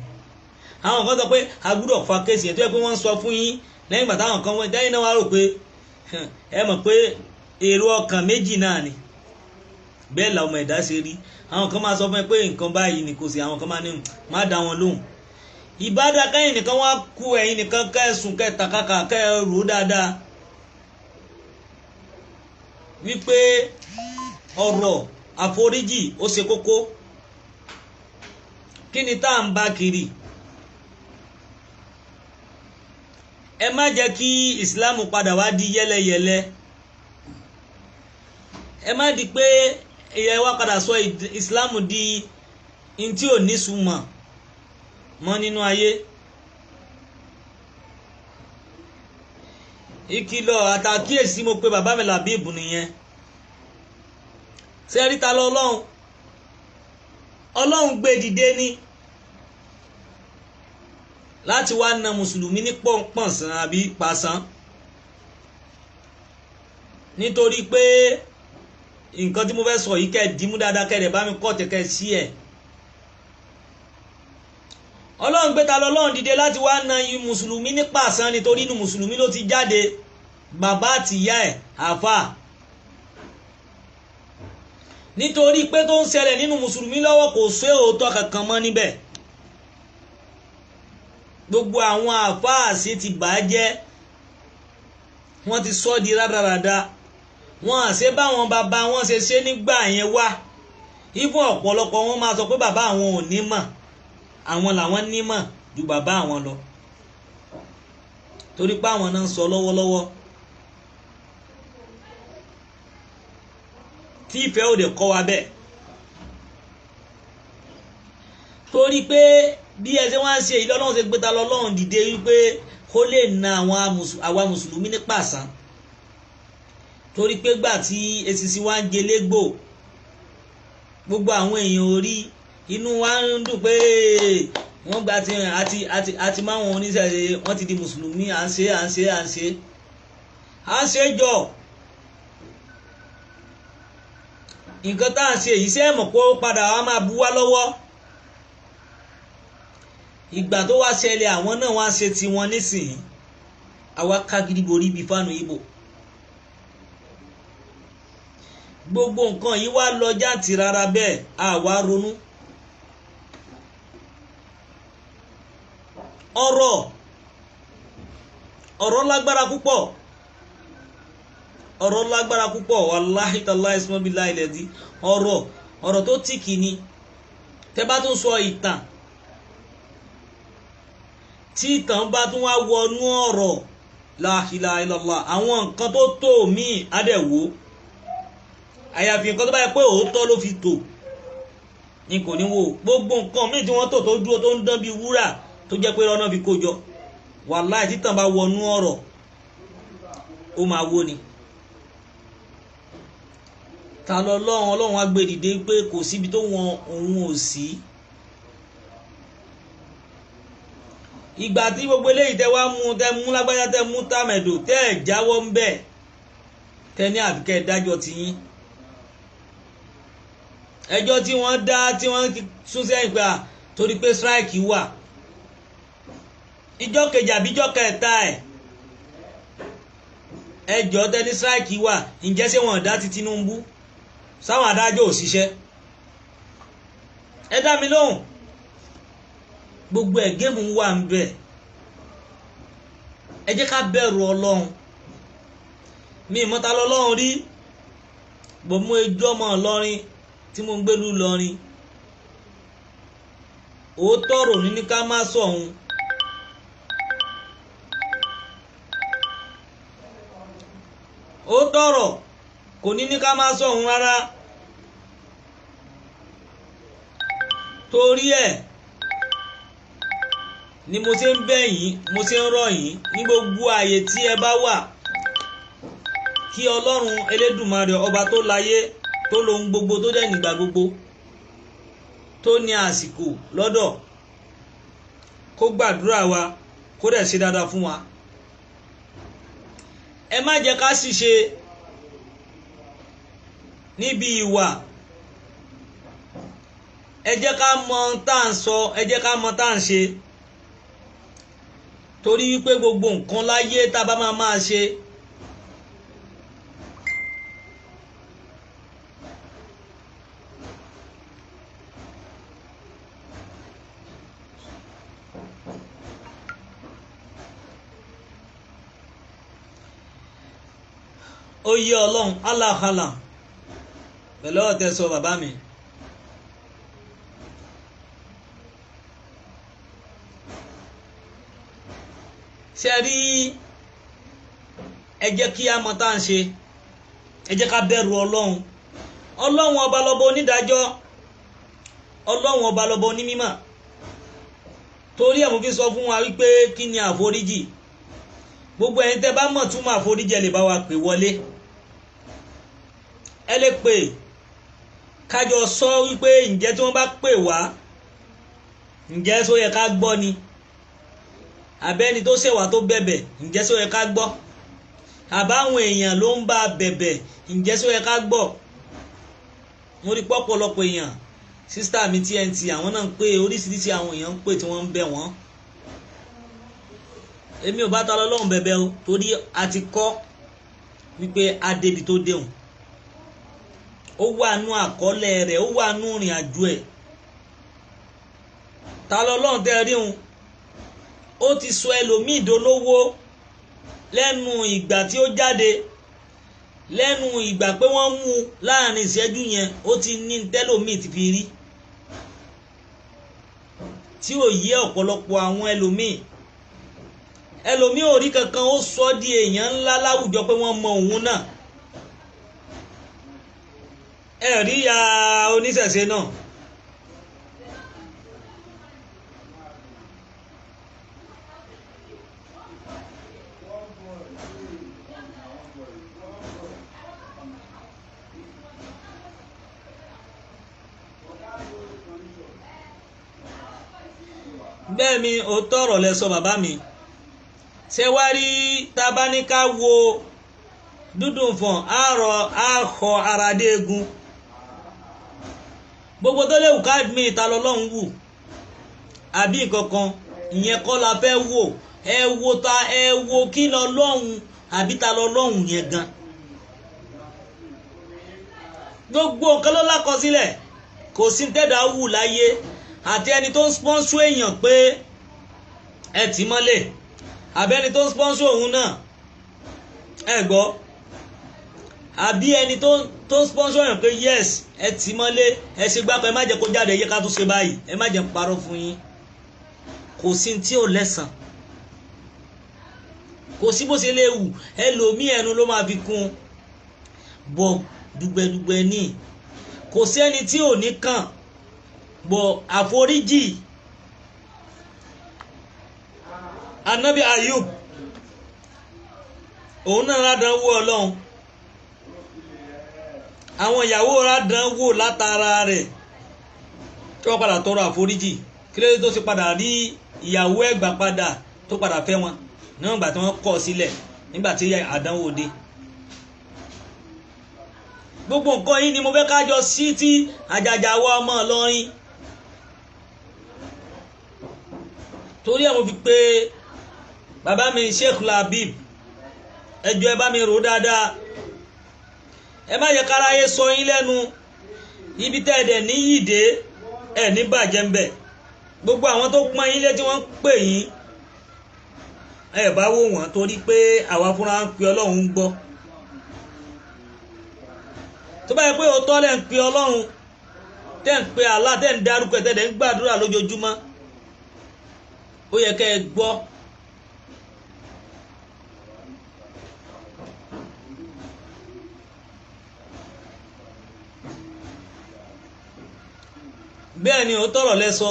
àwọn kan sọ pé àgbúrò fa kéèsì yẹn tó yẹ pé wọ́n ń sọ fún yín lẹ́yìn ìgbà táwọn kan wọ́n dáyìn náà wá rò pé ẹ mọ̀ pé èrò ọkàn méjì náà ni bẹ́ẹ̀ làwọn ẹ̀dá ṣe rí àwọn kan máa sọ fún ẹ pé nǹkan báyìí ni kò sí àwọn kan máa ní má dá wọn lóhùn ìbádá kẹ́yìn nìkan wá kú ẹ̀yin nìkan kẹ́sùn kẹ́tàkàkà kẹ́rù dáadáa wípé ọ̀rọ̀ àforíjì ó ṣe kókó kí ni tá à ń bá kiri ẹ má jẹ́ kí ìsìláàmù padà wá di yẹ́lẹyẹ̀lẹ ẹ má di pé ìyẹn wá padà sọ ìsìláàmù di ntí ò ní súnmọ́ mọ́ nínú ayé ìkìlọ̀ àtàkíyèsí mo pé bàbá mi làbíbù nìyẹn sẹ́rí ta lọ ọlọ́run gbé dìde ní láti wá na mùsùlùmí ní pọ̀npọ̀nsán àbí pàṣán nítorí pé nǹkan tí mo fẹ́ sọ yìí kẹ́ dìímú dáadáa kẹ́ rẹ̀ bá mi kọ́ tẹ̀kẹ́ sí ẹ̀ ọlọ́run gbé ta lọ ọlọ́run dìde láti wá na mùsùlùmí ní pàṣán nítorí inú mùsùlùmí ló ti jáde bàbá àtìyá ẹ̀ àfáà nítorí pé tó ń ṣẹlẹ̀ nínú mùsùlùmí lọ́wọ́ kò sí òótọ́ kankan mọ́ níbẹ̀ gbogbo àwọn àfáàsí ti bàjẹ́ wọ́n ti sọ di rádaràda wọ́n àṣẹ báwọn bàbá wọn ṣe nígbà yẹn wá ìfún ọ̀pọ̀lọpọ̀ wọn máa sọ pé bàbá àwọn ò ní mọ̀ àwọn làwọn ní mọ̀ ju bàbá àwọn lọ torí pé àwọn náà ń sọ lọ́wọ́lọ́wọ́ tí ìfẹ́ òde kọ́ wa bẹ́ẹ̀ torí pé bí ẹ ṣe wá ń ṣe ìlú ọlọ́run ṣe gbé ta lọ́lọ́run dìde wípé kó lè na àwa mùsùlùmí ní pàṣán torí pé gbà tí esisi wá ń jelégbò gbogbo àwọn èèyàn orí inú wa ń dùn pé wọ́n gba ti àti máwọn oníṣẹ́ wọ́n ti di mùsùlùmí à ń ṣe jọ nǹkan tá à ń ṣe yìí ṣe mọ̀ pé ó padà wá máa bu wá lọ́wọ́ ìgbà tó wá ṣẹlẹ̀ àwọn náà wá ṣe tiwọn nísìnyí àwa kágídí borí ibi fáànù ibo gbogbo nǹkan yìí wá lọ jáǹtì rárá bẹ́ẹ̀ àwa ronú ọ̀rọ̀ lágbára púpọ̀ wàláhì tàláhì ismọ́bílá ilẹ̀ dí ọ̀rọ̀ tó tì kì ní tẹ́ bá tún sọ ìtàn tí ìtàn bá tún wá wọnú ọ̀rọ̀ la ilaha illallah àwọn nǹkan tó tó míì adẹ̀wò àyàfi nǹkan tó bá yẹ pé òótọ́ ló fi tò ní kò ní wò gbogbo nǹkan míì tí wọ́n tò tó dúró tó ń dán bí wúrà tó jẹ́ pé rọ́nà fi kó jọ wàláhì títàn bá wọnú ọ̀rọ̀ ó máa wó ni ta lọ ọlọ́run á gbé dìde pé kò síbi tó wọn òun ò sí ìgbà tí gbogbo eléyìí tẹ wá mú lágbájá tẹ mú tàmẹ̀dò tẹ́ ẹ̀ jáwọ́ ń bẹ̀ tẹ́ ní àbíkẹ́ dájọ́ tiyín ẹjọ́ tí wọ́n dá tí wọ́n sún sẹ́yìn pé torí pé strike wà ìjọ́ kejì àbí ìjọ́ kẹta ẹjọ́ tẹni strike wà ǹjẹ́ ṣé wọn dá ti Tinubu sáwọn adájọ́ òṣìṣẹ́ ẹ dá mi lóhùn gbogbo ẹ̀ géèmù wà ń bẹ̀ ẹ jẹ́ ká bẹ̀rù Ọlọ́run mi ìmọ̀ta lọ́lọ́run rí bò mú ẹjọ́ ọmọ Ìlọrin tí mo ń gbélú Ìlọrin òótọ́ ọ̀rọ̀ ní ká má sọ òun òótọ́ ọ̀rọ̀ kò ní ká má sọ òun rárá torí ẹ̀ ni mo ṣe ń bẹ̀ yín mo ṣe ń rọ̀ yín ní gbogbo ààyè tí ẹ bá wà kí Ọlọ́run Elédùmarè ọba tó láyé tó lohun gbogbo tó dẹ̀ nígbà gbogbo tó ní àsìkò lọ́dọ̀ kó gbàdúrà wa kó dẹ̀ ṣe dáadáa fún wa ẹ má jẹ́ ká ṣìṣe níbi ìwà ẹ jẹ́ ká mọ tá à ń sọ ẹ jẹ́ ká mọ tá à ń ṣe torí wípé gbogbo nǹkan láyé tá a bá máa ṣe ó yé Ọlọ́run aláhàlà pẹ̀lú ọ̀tẹ̀ sọ bàbá mi ṣe rí ẹ jẹ́ kí a mọ tá à ń ṣe ẹ jẹ́ ká bẹ̀rù Ọlọ́run Ọlọ́run ọba lọ́ba onídàájọ́ Ọlọ́run ọba lọ́ba onímímọ̀ torí ẹ̀ mo fi sọ fún wa wípé kí ni àforíjì gbogbo ẹ̀yin tẹ́ bá mọ̀ túmọ̀ àforíjì ẹ lè bá wa pè wọlé ẹ lè pè kájọ sọ wípé ǹjẹ́ tí wọ́n bá pè wá ǹjẹ́ só yẹ ká gbọ́ ni àbẹ́ni tó ṣẹ̀wá tó bẹ̀bẹ̀ ǹjẹ́ só yẹ ká gbọ́ àbáwọn èèyàn ló ń bá bẹ̀bẹ̀ ǹjẹ́ só yẹ ká gbọ́ mo rí pọ́pọ̀lọpọ̀ èèyàn sísítà mi TNT àwọn náà ń pè oríṣiríṣi àwọn èèyàn ń pè tí wọ́n ń bẹ̀ wọ́n èmi ò bá ta lọ́lọ́run bẹ̀bẹ̀ o torí a ti kọ́ wípé adébi tó déhùn ó wà nú àkọọ́lẹ̀ rẹ̀ ó wà nú ìrìn àjò ẹ̀ ta lọ́lọ́run tẹ́ rí hun ó ti sọ ẹlòmíì dolówó lẹ́nu ìgbà tí ó jáde lẹ́nu ìgbà pé wọ́n mú láàrin ìṣẹ́jú yẹn ó ti ní tẹ́lòmíì ti fi rí tí ò yé ọ̀pọ̀lọpọ̀ àwọn ẹlòmíì ò rí kankan ó sọ di èèyàn ńlá láwùjọ pé wọ́n mọ òun náà ẹ rí ya oníṣẹ̀ṣe náà bẹ́ẹ̀ mi ò tọrọ lẹ sọ bàbá mi ṣé wá rí tá bá ní ká wo dúdùn fọ̀n àhọ ara dé egun gbogbo tó léwu ká mi ìta lọ́lọ́run wù àbí nǹkankan ìyẹn kọ́ la fẹ́ wò ẹ wo kí lọ́lọ́run àbí ta lọ́lọ́run yẹn gan gbogbo nǹkan ló lákọsílẹ̀ kò sí tẹ́dà wù láyé àti ẹni tó ń sponsor èèyàn pé ẹ tì mọ́lẹ̀ àbí ẹni tó ń sponsor òun náà ẹ gbọ́ àbí ẹni tó ń sponsor èèyàn pé yes ẹ tì mọ́lẹ̀ ẹ ṣe gbápẹ́ ẹ má jẹ́ kó jáde ẹ yẹ ká tún ṣe báyìí ẹ má jẹ́ parọ́ fún yín kò sí tí ò lẹ́sàn kò sí bó ṣe léwu ẹlòmíì ẹnu ló máa fi kún bọ̀ dùgbẹ̀dùgbẹ̀ ní kò sí ẹni tí ò ní kàn bọ̀ àforíjì Ànábì Ayub òun náà rádán wò Ọlọ́run àwọn ìyàwó rádán wò látara rẹ̀ tí wọ́n padà tọrọ àforíjì kí ló dé tó ṣe padà rí ìyàwó ẹ̀gbà padà tó padà fẹ́ wọn nígbà tí wọ́n kọ̀ sílẹ̀ nígbà tí àdánwò dé gbogbo nǹkan yìí ni mo fẹ́ kájọ sí tí àjàjà wa ọmọ Ìlọrin torí ẹ̀ mo fi pé bàbá mi sheik labib ẹ jọ̀ọ́ ẹ bá mi rò dáadáa, ẹ má yẹ káráyé sọ yín lẹ́nu ibi tẹ́ ẹ dẹ̀ níyì dé ẹ ní bàjẹ́ ń bẹ̀. Gbogbo àwọn tó pọ́n yín lé tí wọ́n ń pè yín ẹ bá wò wọ́n torí pé àwa fúnra ń pe Ọlọ́run ń gbọ́. Tó bá yẹ pé òótọ́ lẹ́ ń pe Ọlọ́run tẹ́ ń pe Allah tẹ́ ń dárúkọ tẹ́ dẹ̀ ń gbàdúrà lójoojúmọ́, ó yẹ kẹ́ ẹ gbọ́. Bẹ́ẹ̀ ni ó tọ̀rọ̀ lẹ́sọ,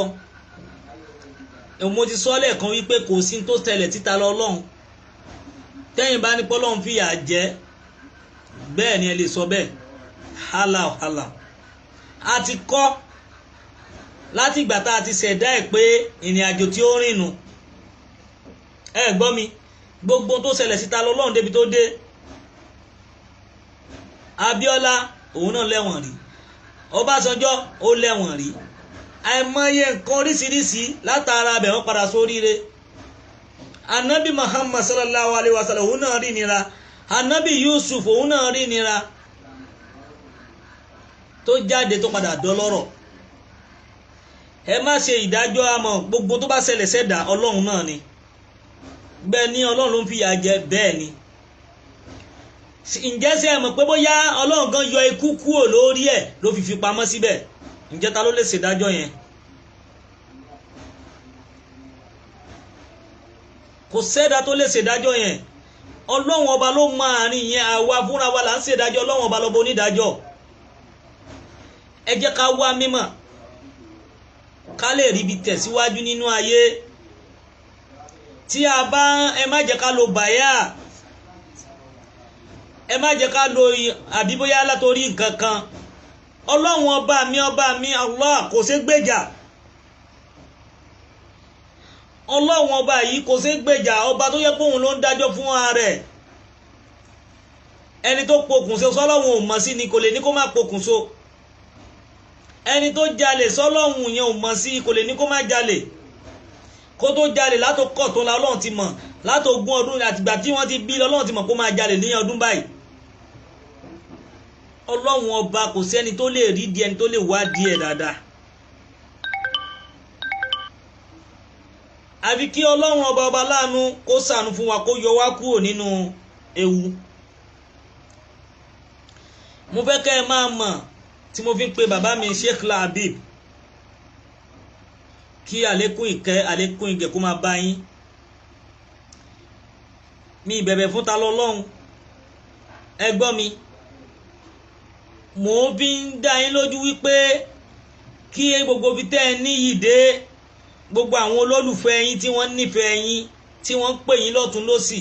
mo ti sọ lẹ́ẹ̀kan wípé kò sí tó tẹ̀lẹ̀ títa lọ Ọlọ́run. Tẹ́yìn bá ní pọ́lọ́run fìyà jẹ, bẹ́ẹ̀ ni ẹ lè sọ bẹ́ẹ̀. Hálà a ti kọ́ láti ìgbà tá a ti ṣẹ̀dá ẹ̀ pé ìrìn àjò tí ó rìn nù. Ẹ gbọ́ mi, gbogbo tó ṣẹlẹ̀ síta lọ Ọlọ́run débi tó dé. Abíọ́lá òun náà lẹ́wọ̀n rí, Ọbásanjọ́ ó lẹ́wọ̀n rí, àìmọye nǹkan oríṣiríṣi látara bẹ̀ wọ́n padà sóríire. Anabi Muhammad sallallahu alaihi wasallam òun náà rí nira, Anabi Yusuf òun náà rí nira tó jáde tó padà dọlọ́rọ̀. Ẹ má ṣe ìdájọ́ àmọ́ gbogbo tó bá ṣẹlẹ̀ sẹ́dà Ọlọ́run náà ni. Bẹ́ẹ̀ ni Ọlọ́run ló ń fìyà jẹ, bẹ́ẹ̀ ni. Ǹjẹ́ ṣé ẹ mọ̀ pé bóyá Ọlọ́run gan yọ ikú kúrò lórí ẹ̀ ló fi pamọ́ síbẹ̀? Ǹjẹ́ ta ló lè ṣèdájọ́ yẹn? Kò sẹ́dá tó lè ṣèdájọ́ yẹn. Ọlọ́run ọba ló mọ àárín yẹn, àwa fúnra wa là ń ṣèdájọ́, Ọlọ́run ọba lọ́ba onídájọ́. Ẹ jẹ́ ká wá mímọ̀ ká lè rí ibi tẹ̀síwájú nínú ayé. Tí a bá ẹ má jẹ́ ká lo bàyà, ẹ má jẹ́ ká lo àbí bóyá látorí nǹkan kan. Ọlọ́run ọba mi Allah kò ṣe gbèjà. Ọlọ́run ọba yìí kò ṣe gbèjà, ọba tó yẹ pé òun ló ń dájọ́ fún ara rẹ̀. Ẹni tó pokùnso sọ́lọ́run ò mọ̀ sí ni kò lè ní kó má pokùnso. Ẹni tó jalè sọ́lọ́run yẹn ò mọ̀ sí kò lè ní kó má jalè. Kó tó jalè látòkọ̀ tó la Ọlọ́run ti mọ̀, látògún ọdún àtìgbà tí wọ́n ti bí Ọlọ́run ti mọ̀ kó máa jalè ní ọdún báyìí. Ọlọ́run ọba kò sí ẹni tó lè rí di ẹni tó lè wá di ẹ̀ dáadáa. Àfi kí Ọlọ́run ọba láàánú kó ṣàánú fún wa, kó yọ wá kúrò nínú ewu. Mo fẹ́ kẹ́ ẹ máa mọ̀ tí mo fi ń pe bàbá mi Sheikh Labib, kí àlékún ìkẹ́ àlékún ìgẹ̀ kó máa bá yín. Mi ìbẹ̀bẹ̀ fún ta lọ́lọ́run, ẹ gbọ́ mi. Mo fi ń dá yín lójú wípé kí gbogbo fi tẹ́ ẹ níyì dé, gbogbo àwọn olólùfẹ́ yín tí wọ́n nífẹ̀ẹ́ yín, tí wọ́n ń pè yín lọ́tún lósì.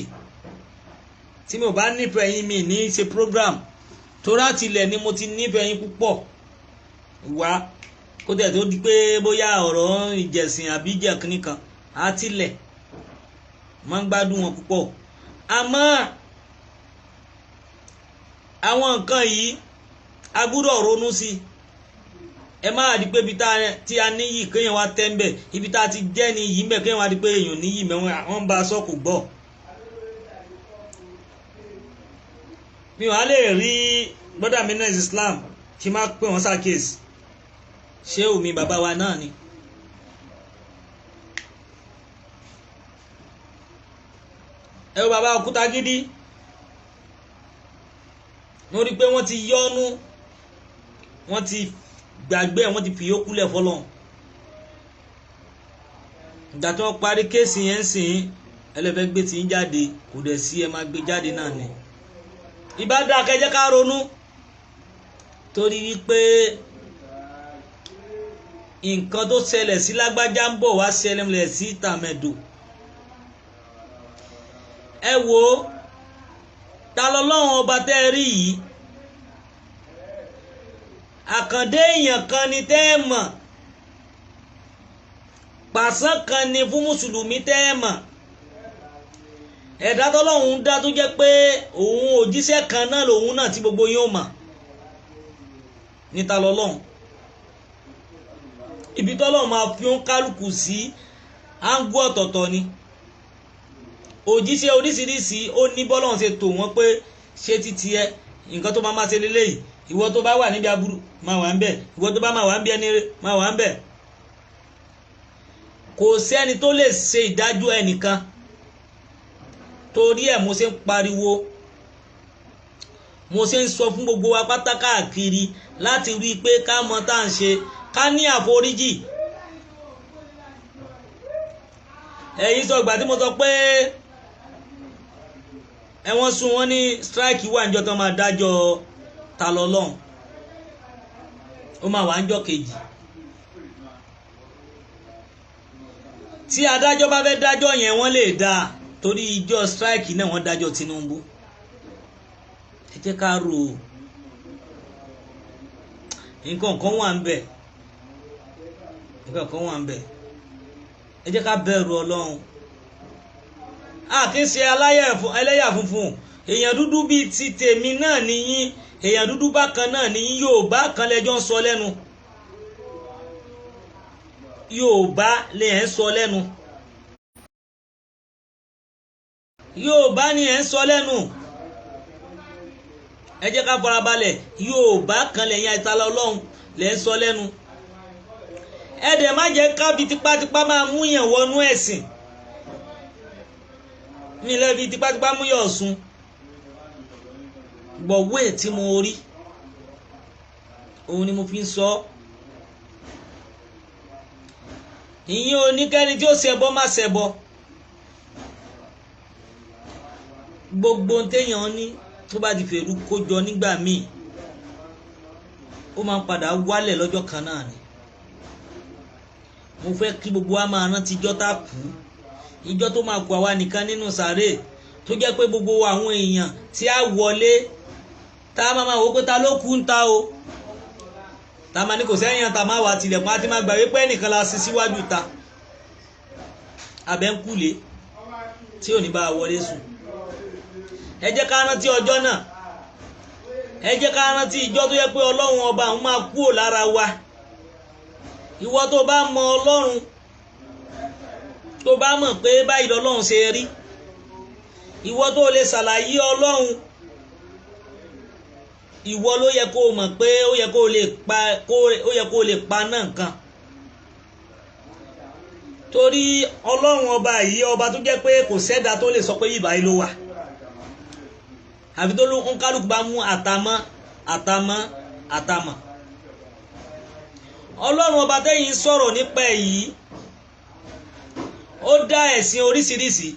Tí mi ò bá nífẹ̀ẹ́ yín mi ní ṣe program, torí àtìlẹ̀ ni mo ti nífẹ̀ẹ́ yín púpọ̀ wá kó tẹ̀ tó di pé bóyá ọ̀rọ̀ ìjẹ̀sìn àbí ìjẹ̀kínní kan, àtìlẹ̀ máa ń gbádùn wọn púpọ̀. Àmọ́ àwọn nǹkan yìí a gbúdọ̀ ronú sí. Ẹ má di pé ibi tí a níyì kéèyàn wá tẹ́ ń bẹ̀, ibi tá a ti jẹ́ ni yìí ń bẹ̀ kéèyàn wá di pé èèyàn níyì mẹ́wọ́n wọ́n ń bá a sọ́kù gbọ́. Mi ò wá lè rí brother mi náà Islam kí n má pè wọ́n ṣàkíyèsí. Ṣé omi bàbá wa náà ni? Ẹ wo bàbá òkúta gidi, mo rí pé wọ́n ti yọ́nú, wọ́n ti gbàgbé, wọ́n ti fi yókù lẹ̀ fọ́lọ́run. Ìgbà tí wọ́n parí kéèsì yẹn sìn, ẹlẹ́fẹ́ gbé tí ń jáde, kò dẹ̀ sí ẹ máa gbé jáde náà ni. Ìbádá kẹjẹ́ ká ronú, torí wípé nǹkan tó ṣẹlẹ̀ sí lágbájá ń bọ̀ wá ṣẹlẹ̀ sí tàmẹ̀dò. Ẹ wo ta lọ́lọ́run ọba tẹ́ ẹ rí yìí, àkàndé èèyàn kan ni tẹ́ ẹ mọ̀, pàṣán kan ni fún mùsùlùmí tẹ́ ẹ mọ̀. Ẹ̀dá tọ́lọ́run dá tó jẹ́ pé òun òjíṣẹ́ kan náà lòun náà tí gbogbo yín ó mọ̀ níta lọ́lọ́run. Ibi tọ́lọ́run máa fi ń kálukú sí áńgú ọ̀tọ̀ọ̀tọ̀ ni. òjíṣẹ́ oríṣiríṣi ó ní bọ́lọ́run ṣe tò wọ́n pé ṣé títí ẹ nǹkan tó máa ṣe lélẹ́yìí ìwọ tó bá wà níbi aburú máa wà ń bẹ̀ ìwọ tó bá máa wà ń bí ẹni máa wà ń bẹ̀. kò sẹ́ni tó lè ṣe ìdájọ́ ẹnìkan torí ẹ̀ mo ṣe ń pariwo mo ṣe ń sọ fún gbogbo wa pátá káàkiri láti rí i pé ká mọ tá à ń ṣe ká ní àforíjì. ẹ̀yin sọ ìgbà tí mo sọ pé ẹ̀wọ̀n sún wọn ní strike wà níjọ́ tán máa dájọ́ ta lọ́lọ́run ó máa wà níjọ́ kejì tí adájọ́ bá fẹ́ dájọ́ yẹn wọ́n lè dá torí ìjọ́ strike náà wọ́n dájọ́ Tinubu. ẹ jẹ́ ká rò ó nǹkan kan wà ń bẹ̀ ẹ jẹ́ ká bẹ̀rù Ọlọ́run. a kì í ṣe ẹlẹ́yà funfun èèyàn dúdú bíi ti tèmi náà nìyí èèyàn dúdú bákan náà nìyí Yorùbá kan lẹ́jọ́ ń sọ lẹ́nu Yorùbá lè ẹ̀ ń sọ lẹ́nu Yorùbá ni ẹ̀ ń sọ lẹ́nu ẹ jẹ́ ká farabalẹ̀ Yorùbá kan lẹ́yìn àìsàlẹ̀ Ọlọ́run lẹ́ ń sọ lẹ́nu ẹ dẹ̀ má jẹ́ ká fi tipátipá máa mú yàn wọnú ẹ̀sìn ní ilé fi tipátipá mú yàn ọ̀sùn gbọ̀wé tí mo rí òun ni mo fi ń sọ ìyẹn oníkẹ́ni tí ó ṣẹbọ má ṣẹbọ gbogbo téèyàn ní tó bá ti fèrú kójọ nígbà míì ó máa ń padà wálẹ̀ lọ́jọ́ kan náà ni mo fẹ́ kí gbogbo wa máa rántí ijọ́ tá kú ijọ́ tó máa kú àwa nìkan nínú sàárè tó jẹ́ pé gbogbo àwọn èèyàn tí a wọlé tá a máa wò pé ta ló kú ń ta o tá a máa ní kò sẹ́yìn tá a máa wà tilẹ̀kùn àti máa gbà wípé ẹnìkan la sí síwájú ta abẹ́ ń kúlé tí ò ní bá a wọlé sùn. ẹ jẹ́ ká rántí ọjọ́ náà ẹ jẹ́ ká rántí ìjọ́ tó yẹ pé Ọlọ́run ọba àwọn máa kúrò lára wa. ìwọ tó bá mọ Ọlọ́run tó bá mọ̀ pé báyìí lọ́lọ́run ṣe rí ìwọ tó lè ṣàlàyé Ọlọ́run ìwọ ló yẹ kó mọ̀ pé ó yẹ kó lè pa náà nǹkan torí Ọlọ́run ọba yìí ọba tó jẹ́ pé kò sẹ́dá tó lè sọ pé yìí báyìí ló wà àfi tó ló ń kálukú bá mú àtàmọ́ Ọlọ́run ọba tẹ́yìn sọ̀rọ̀ nípa èyí ó dá ẹ̀sìn oríṣiríṣi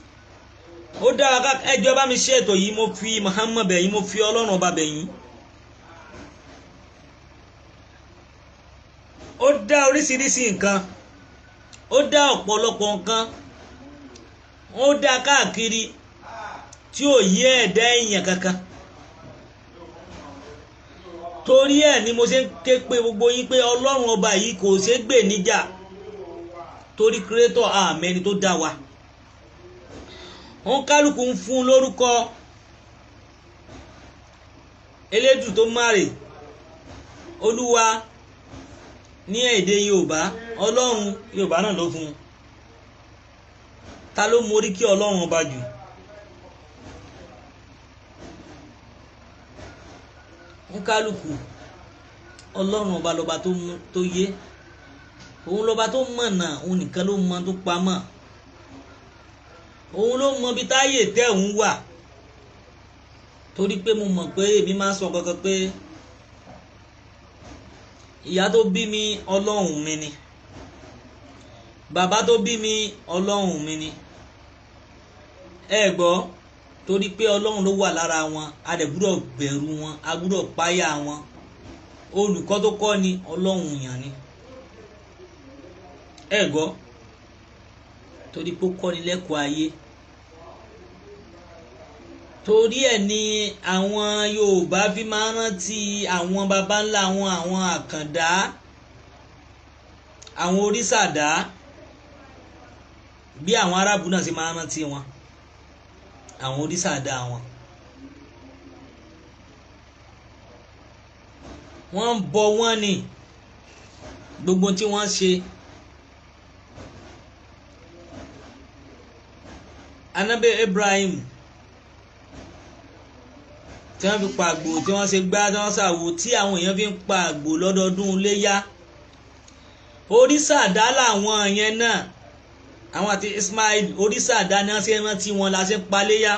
ó dá ẹjọ́ bá mi ṣe ètò yìí mo fi Muhammad bẹ̀yìn mo fi Ọlọ́run ọba bẹ̀yìn ó dá oríṣiríṣi nǹkan ó dá ọ̀pọ̀lọpọ̀ nǹkan ó dá káàkiri tí ò yé ẹ̀dá èèyàn kankan torí ẹ̀ ni mo ṣe ń ké pé gbogbo yín pé Ọlọ́run ọba yìí kò ṣeé gbè níjà torí creator àmẹ́ni tó dá wa wọn kálukú ń fún lórúkọ elédù tó máre Olúwa ní èdè Yorùbá Ọlọ́run Yorùbá náà ló fún un ta ló mórí kí Ọlọ́run ọba jù nkálukú Ọlọ́run ọba lọba tó yé òun lọba tó mọ̀nà òun nìkan ló mọ tó pamọ́ òun ló mọ bí táyé tẹ́ òun wà torí pé mo mọ̀ pé èmi máa ń sọ kankan pé ìyá tó bí mi Ọlọ́run mi ni bàbá tó bí mi Ọlọ́run mi ni ẹ gbọ́ torí pé Ọlọ́run ló wà lára wọn a dẹ̀ gbúdọ̀ bẹ̀rù wọn a gbúdọ̀ páyà wọn olùkọ́ tó kọ́ ni Ọlọ́run yàn ni ẹ gbọ́ torí pé ó kọ́ ni lẹ́kọ̀ọ́ ayé torí ẹ̀ ni àwọn Yorùbá fi máa ń rántí àwọn baba ńlá wọn àwọn àkàndá àwọn orísàdá bí àwọn Arábù náà ṣe máa ń rántí wọn àwọn orísàdá wọ́n ń bọ wọ́n ní gbogbo tí wọ́n ṣe Ànábì Ibrahim tí wọ́n fi pa àgbò tí wọ́n ṣe gbá tí wọ́n ṣàwò tí àwọn èèyàn fi ń pa àgbò lọ́dọọdún léyá oríṣàdá làwọn yẹn náà àwọn àti Ismail oríṣàdá ni wọ́n ṣe rántí wọn la ṣe ń pa léyá.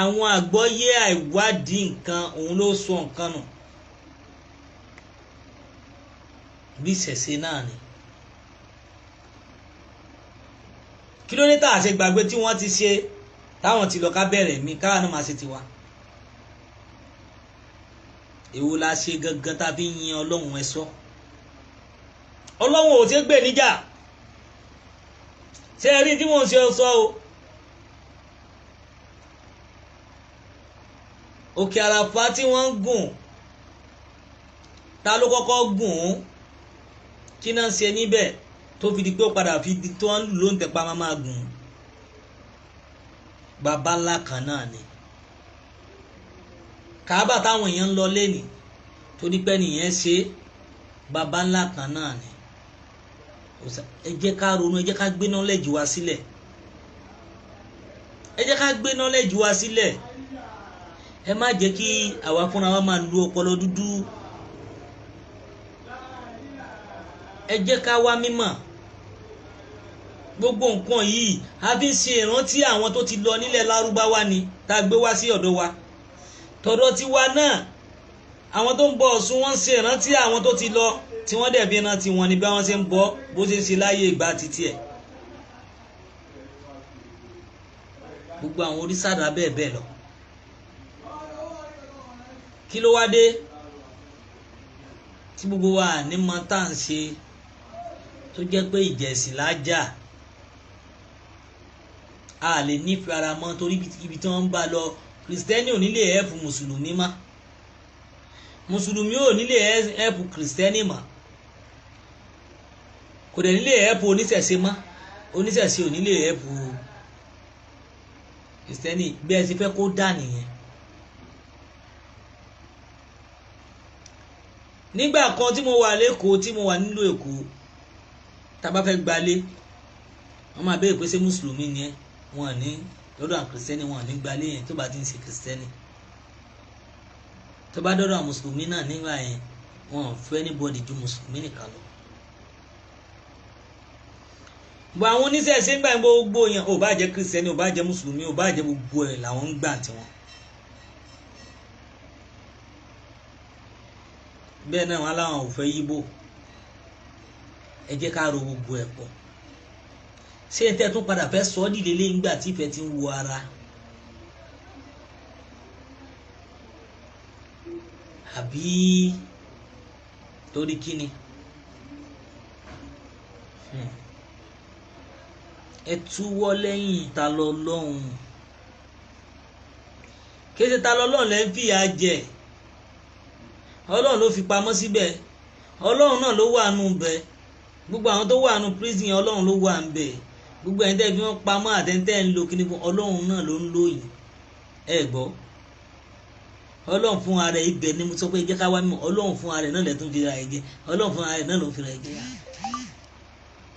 Àwọn àgbọ́yé àìwádìí nǹkan òun ló sọ nǹkan nù bí ìṣẹ̀ṣe náà ni. Kí ló ní tá a ṣe gbàgbé tí wọ́n ti ṣe táwọn ti lọ ká bẹ̀rẹ̀ mi káwa náà máa ṣe tiwa. Èwo la ṣe gangan tá a fi ń yin Ọlọ́run ẹ sọ. Ọlọ́run ò ṣe gbè níjà ṣé ẹ rí tí mò ń ṣe sọ o. Òkè àràfá tí wọ́n ń gùn ta ló kọ́kọ́ gùn ún kí náà ṣe níbẹ̀ tó fi di pé ó padà fi di tó ń lù ló ń tẹpa máa gùn ún. Bàbá ńlá kan náà ni Káàbà táwọn èèyàn ń lọ lẹ́nì tó ní pẹ́ nìyẹn ṣe bàbá ńlá kan náà ni. Ẹ jẹ́ ká ronú, ẹ jẹ́ ká gbé knowledge wa sílẹ̀, ẹ jẹ́ ká gbé knowledge wa sílẹ̀. Ẹ má jẹ́ kí àwa fúnra wa máa lu ọpọlọ dúdú. Ẹ jẹ́ ká wá mímọ̀. Gbogbo nǹkan yìí a fi ń ṣe ìrántí àwọn tó ti lọ nílẹ̀ Lárúbáwá ni tá a gbé wá sí ọ̀dọ̀ wa. Tọ̀dọ̀ tiwa náà àwọn tó ń bọ Ọ̀ṣun wọ́n ń ṣe ìrántí àwọn tó ti lọ tí wọ́n dẹ̀ fi rántí wọn ni bí wọ́n ṣe ń bọ bó ṣe ń ṣe láyé ìgbà títí ẹ̀. Gbogbo àwọn oríṣàdá bẹ́ẹ̀ bẹ́ẹ̀ lọ. Kí ló wá dé tí gbogbo wa ní mọ tá à ń ṣe tó jẹ́ pé ìjẹ̀sìn lájà a lè nífẹ̀ẹ́ ara mọ́ torí ibi tí wọ́n ń bá lọ kìrìsìtẹ́nì ò ní lè ẹ̀fù mùsùlùmí mọ́, mùsùlùmí ò ní lè ẹ̀fù kìrìsìtẹ́nì mọ́, kò dẹ̀ ní lè ẹ̀fù oníṣẹ̀ṣe mọ́, oníṣẹ̀ṣe ò ní lè ẹ̀fù kìrìsìtẹ́nì bí ẹ ti fẹ́ kó dà nìyẹn. Nígbà kan tí mo wà lẹ́kọ̀ọ́ tí mo wà nílùú Èkó tá bá fẹ́ gbalé wọ́n máa béèrè pé ṣé mùsùlùmí ni ẹ́, wọn ní lọ́dọ̀ àwọn kìrìsìtẹ́nì wọn ní gbalé yẹn tó bá ti ń ṣe kìrìsìtẹ́nì. Tó bá dọ́dọ̀ àwọn mùsùlùmí náà nígbà yẹn wọn ò fẹ́ anybody ju mùsùlùmí nìkan lọ. Bọ̀ àwọn oníṣẹ̀ṣe ń gbà gbogbo yẹn ò bá jẹ́ kìrìsìtẹ́nì ò bá jẹ́ mùsùlùmí ò bá jẹ́ gbogbo ẹ̀ làwọn ń gbà tiwọn. Bẹ́ẹ̀ náà wọn aláwọn ò fẹ́ yíbò. Ẹ jẹ́ ká ro gbogbo ẹ̀ pọ̀. Ṣé ẹ tẹ́ tún padà fẹ́ sọ ọ́ dìde lé nígbà tí ìfẹ́ ti ń wo ara? Àbí torí kíni? Ẹ túwọ́ lẹ́yìn ta lọ lọ́hùn. Kéde ta lọ lọ́hùn lẹ́ ń fìyà jẹ. Ọlọ́run ló fi pamọ́ síbẹ̀. Ọlọ́run náà ló wà nù bẹ̀. Gbogbo àwọn tó wà nù prison Ọlọ́run ló wà ń bẹ̀. Gbogbo ẹ̀yin tẹ́ fi wọ́n pamọ́ àtẹ̀ntẹ́ ń lo kíní fún Ọlọ́run náà ló ń lò yìí. Ẹ gbọ́. Ọlọ́run fún ara ẹ̀ ibẹ̀ ni mo sọ pé jẹ́ ká wá mímọ́. Ọlọ́run fún ara ẹ̀ náà lẹ́tún fi ra ẹ̀ jẹ. Ọlọ́run fún ara ẹ̀ náà ló fi ra ẹ̀ jẹ.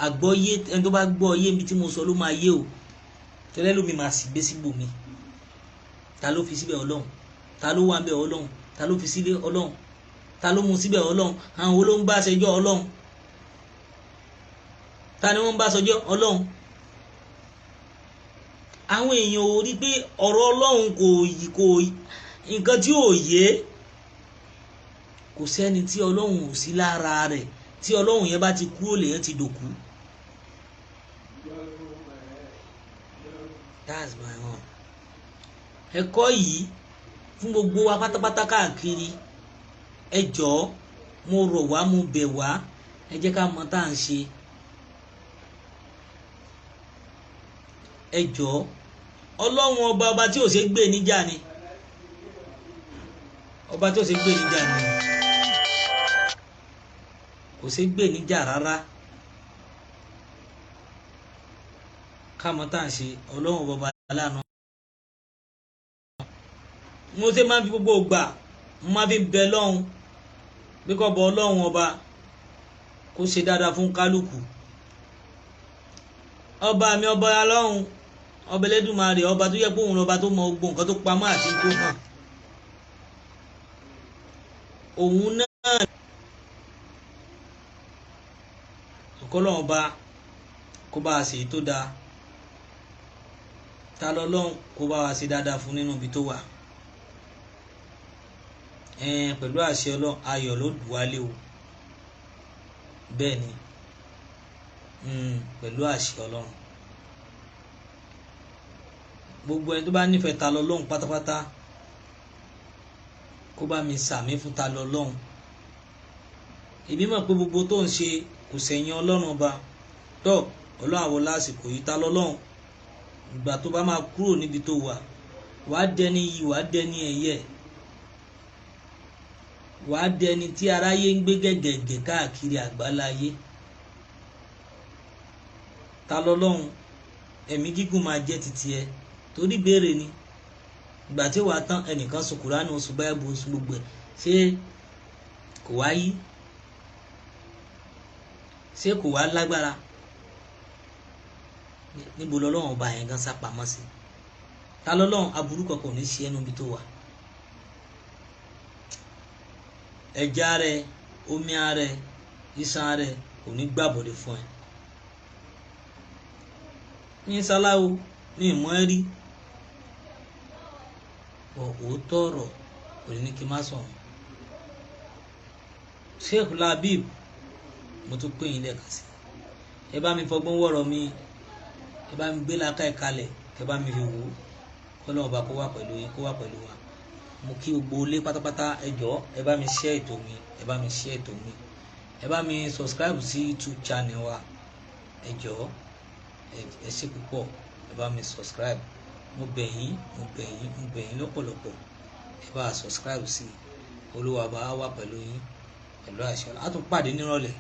Àgbọ́yé ẹni tó bá gbọ́ yé mi tí mo sọ ló máa yé o. Tẹ́lẹ̀ lómi máa sì gbé síbò mi. Ta ló fi síbẹ̀ Ọlọ́run? Ta ló wà ń bẹ̀ Ọlọ́run? Ta ló fi sílé Ọlọ́run? Ta ló mú síbẹ̀ Ọlọ́run? Àwọn wo ló ń bá ṣẹjọ́ Ọlọ́run? Ta ni wọ́n ń bá ṣẹjọ́ Ọlọ́run? Àwọn èèyàn ò rí pé ọ̀rọ̀ Ọlọ́run kò nǹkan tí ò yé, kò sẹ́ni tí Ọlọ́run ò sí lára rẹ̀, tí Ọlọ́run yẹn bá ti kú olè yẹn ti dòkú. That's my own. Ẹ̀kọ́ yìí fún gbogbo wa pátápátá káàkiri. Ẹ jọ̀ọ́ mo rọ̀ wá mo bẹ̀ wá ẹ jẹ́ ká mọ̀ tá à ń ṣe. Ẹ jọ̀ọ́ Ọlọ́run ọba tí ò ṣe gbé níjà ni. Ọba tí ò ṣe gbé níjà ni. Kò ṣe gbé níjà rárá. Ká mọ̀ tá à ń ṣe Ọlọ́run ọba aláàánú. Mo ṣe máa ń fi gbogbo gbà mo máa fi bẹ lọ́hùn bí kò bọ Ọlọ́run ọba kó ṣe dáadáa fún kálukú. ọba mi ọba Ọlọ́run ọba Elédùmarè ọba tó yẹ pé òun lọba tó mọ gbogbo nǹkan tó pamọ́ àti tó hàn òun náà ọkọlọ́run ọba kó bá a ṣe tó dáa ta lọ́lọ́run kó bá wa ṣe dáadáa fún nínú ibi tó wà pẹ̀lú àṣẹ Ọlọ́run ayọ̀ ló dùn wálé o bẹ́ẹ̀ ni pẹ̀lú àṣẹ Ọlọ́run gbogbo ẹni tó bá nífẹ̀ẹ́ ta lọ́lọ́run pátápátá kó bá mi sàmí fún ta lọ́lọ́run èmi mọ̀ pé gbogbo tó ń ṣe kò sẹ̀yìn Ọlọ́run ọba tó Ọlọ́run àwọn lásìkò yìí ta lọ́lọ́run ìgbà tó bá máa kúrò níbi tó wà wàá dẹni yìí wàá dẹni ẹ̀yẹ wàá dẹni tí aráyé ń gbé gẹ̀gẹ̀gẹ̀ káàkiri àgbáláyé ta lọ́lọ́run ẹ̀mí gígùn máa jẹ́ titi ẹ torí béèrè ni ìgbà tí wàá tán ẹnìkan sọ Kùránì oṣù báyìí oṣù gbogbo ẹ̀ ṣé kò wá yí ṣé kò wá lágbára níbo lọ́lọ́run ọba yẹn gan sápamọ́ sí ta lọ́lọ́run aburú kankan ò ní ṣe ẹnu ibi tó wà ẹja rẹ omi rẹ iṣan rẹ kò ní gbàbọ̀dé fún ẹ ní sáláwo ní ìmọ̀ ẹ́ rí òótọ́ ọ̀rọ̀ kò ní kí n má sọ̀rọ̀ sheik labibu mo tún pè yín lẹ́ẹ̀kan sí ẹ bá mi fọgbọ́n wọ̀rọ̀ mi ẹ bá mi gbé làákà ẹ̀ kalẹ̀ ẹ bá mi fi wò ó kọ́lọ́run ọba kó wà pẹ̀lú yín kó wà pẹ̀lú wa mo kí gbogbo ilé pátápátá ẹ jọ̀ọ́ ẹ bá mi share ètò mi ẹ bá mi share ètò mi ẹ bá mi subscribe sí YouTube channel wa ẹ jọ̀ọ́ ẹ ṣé púpọ̀ ẹ bá mi subscribe mo bẹ̀ yín lọ́pọ̀lọpọ̀ ẹ bá subscribe sí Olúwa bá wà pẹ̀lú yín pẹ̀lú àṣẹ a tún pàdé nírọ̀lẹ́.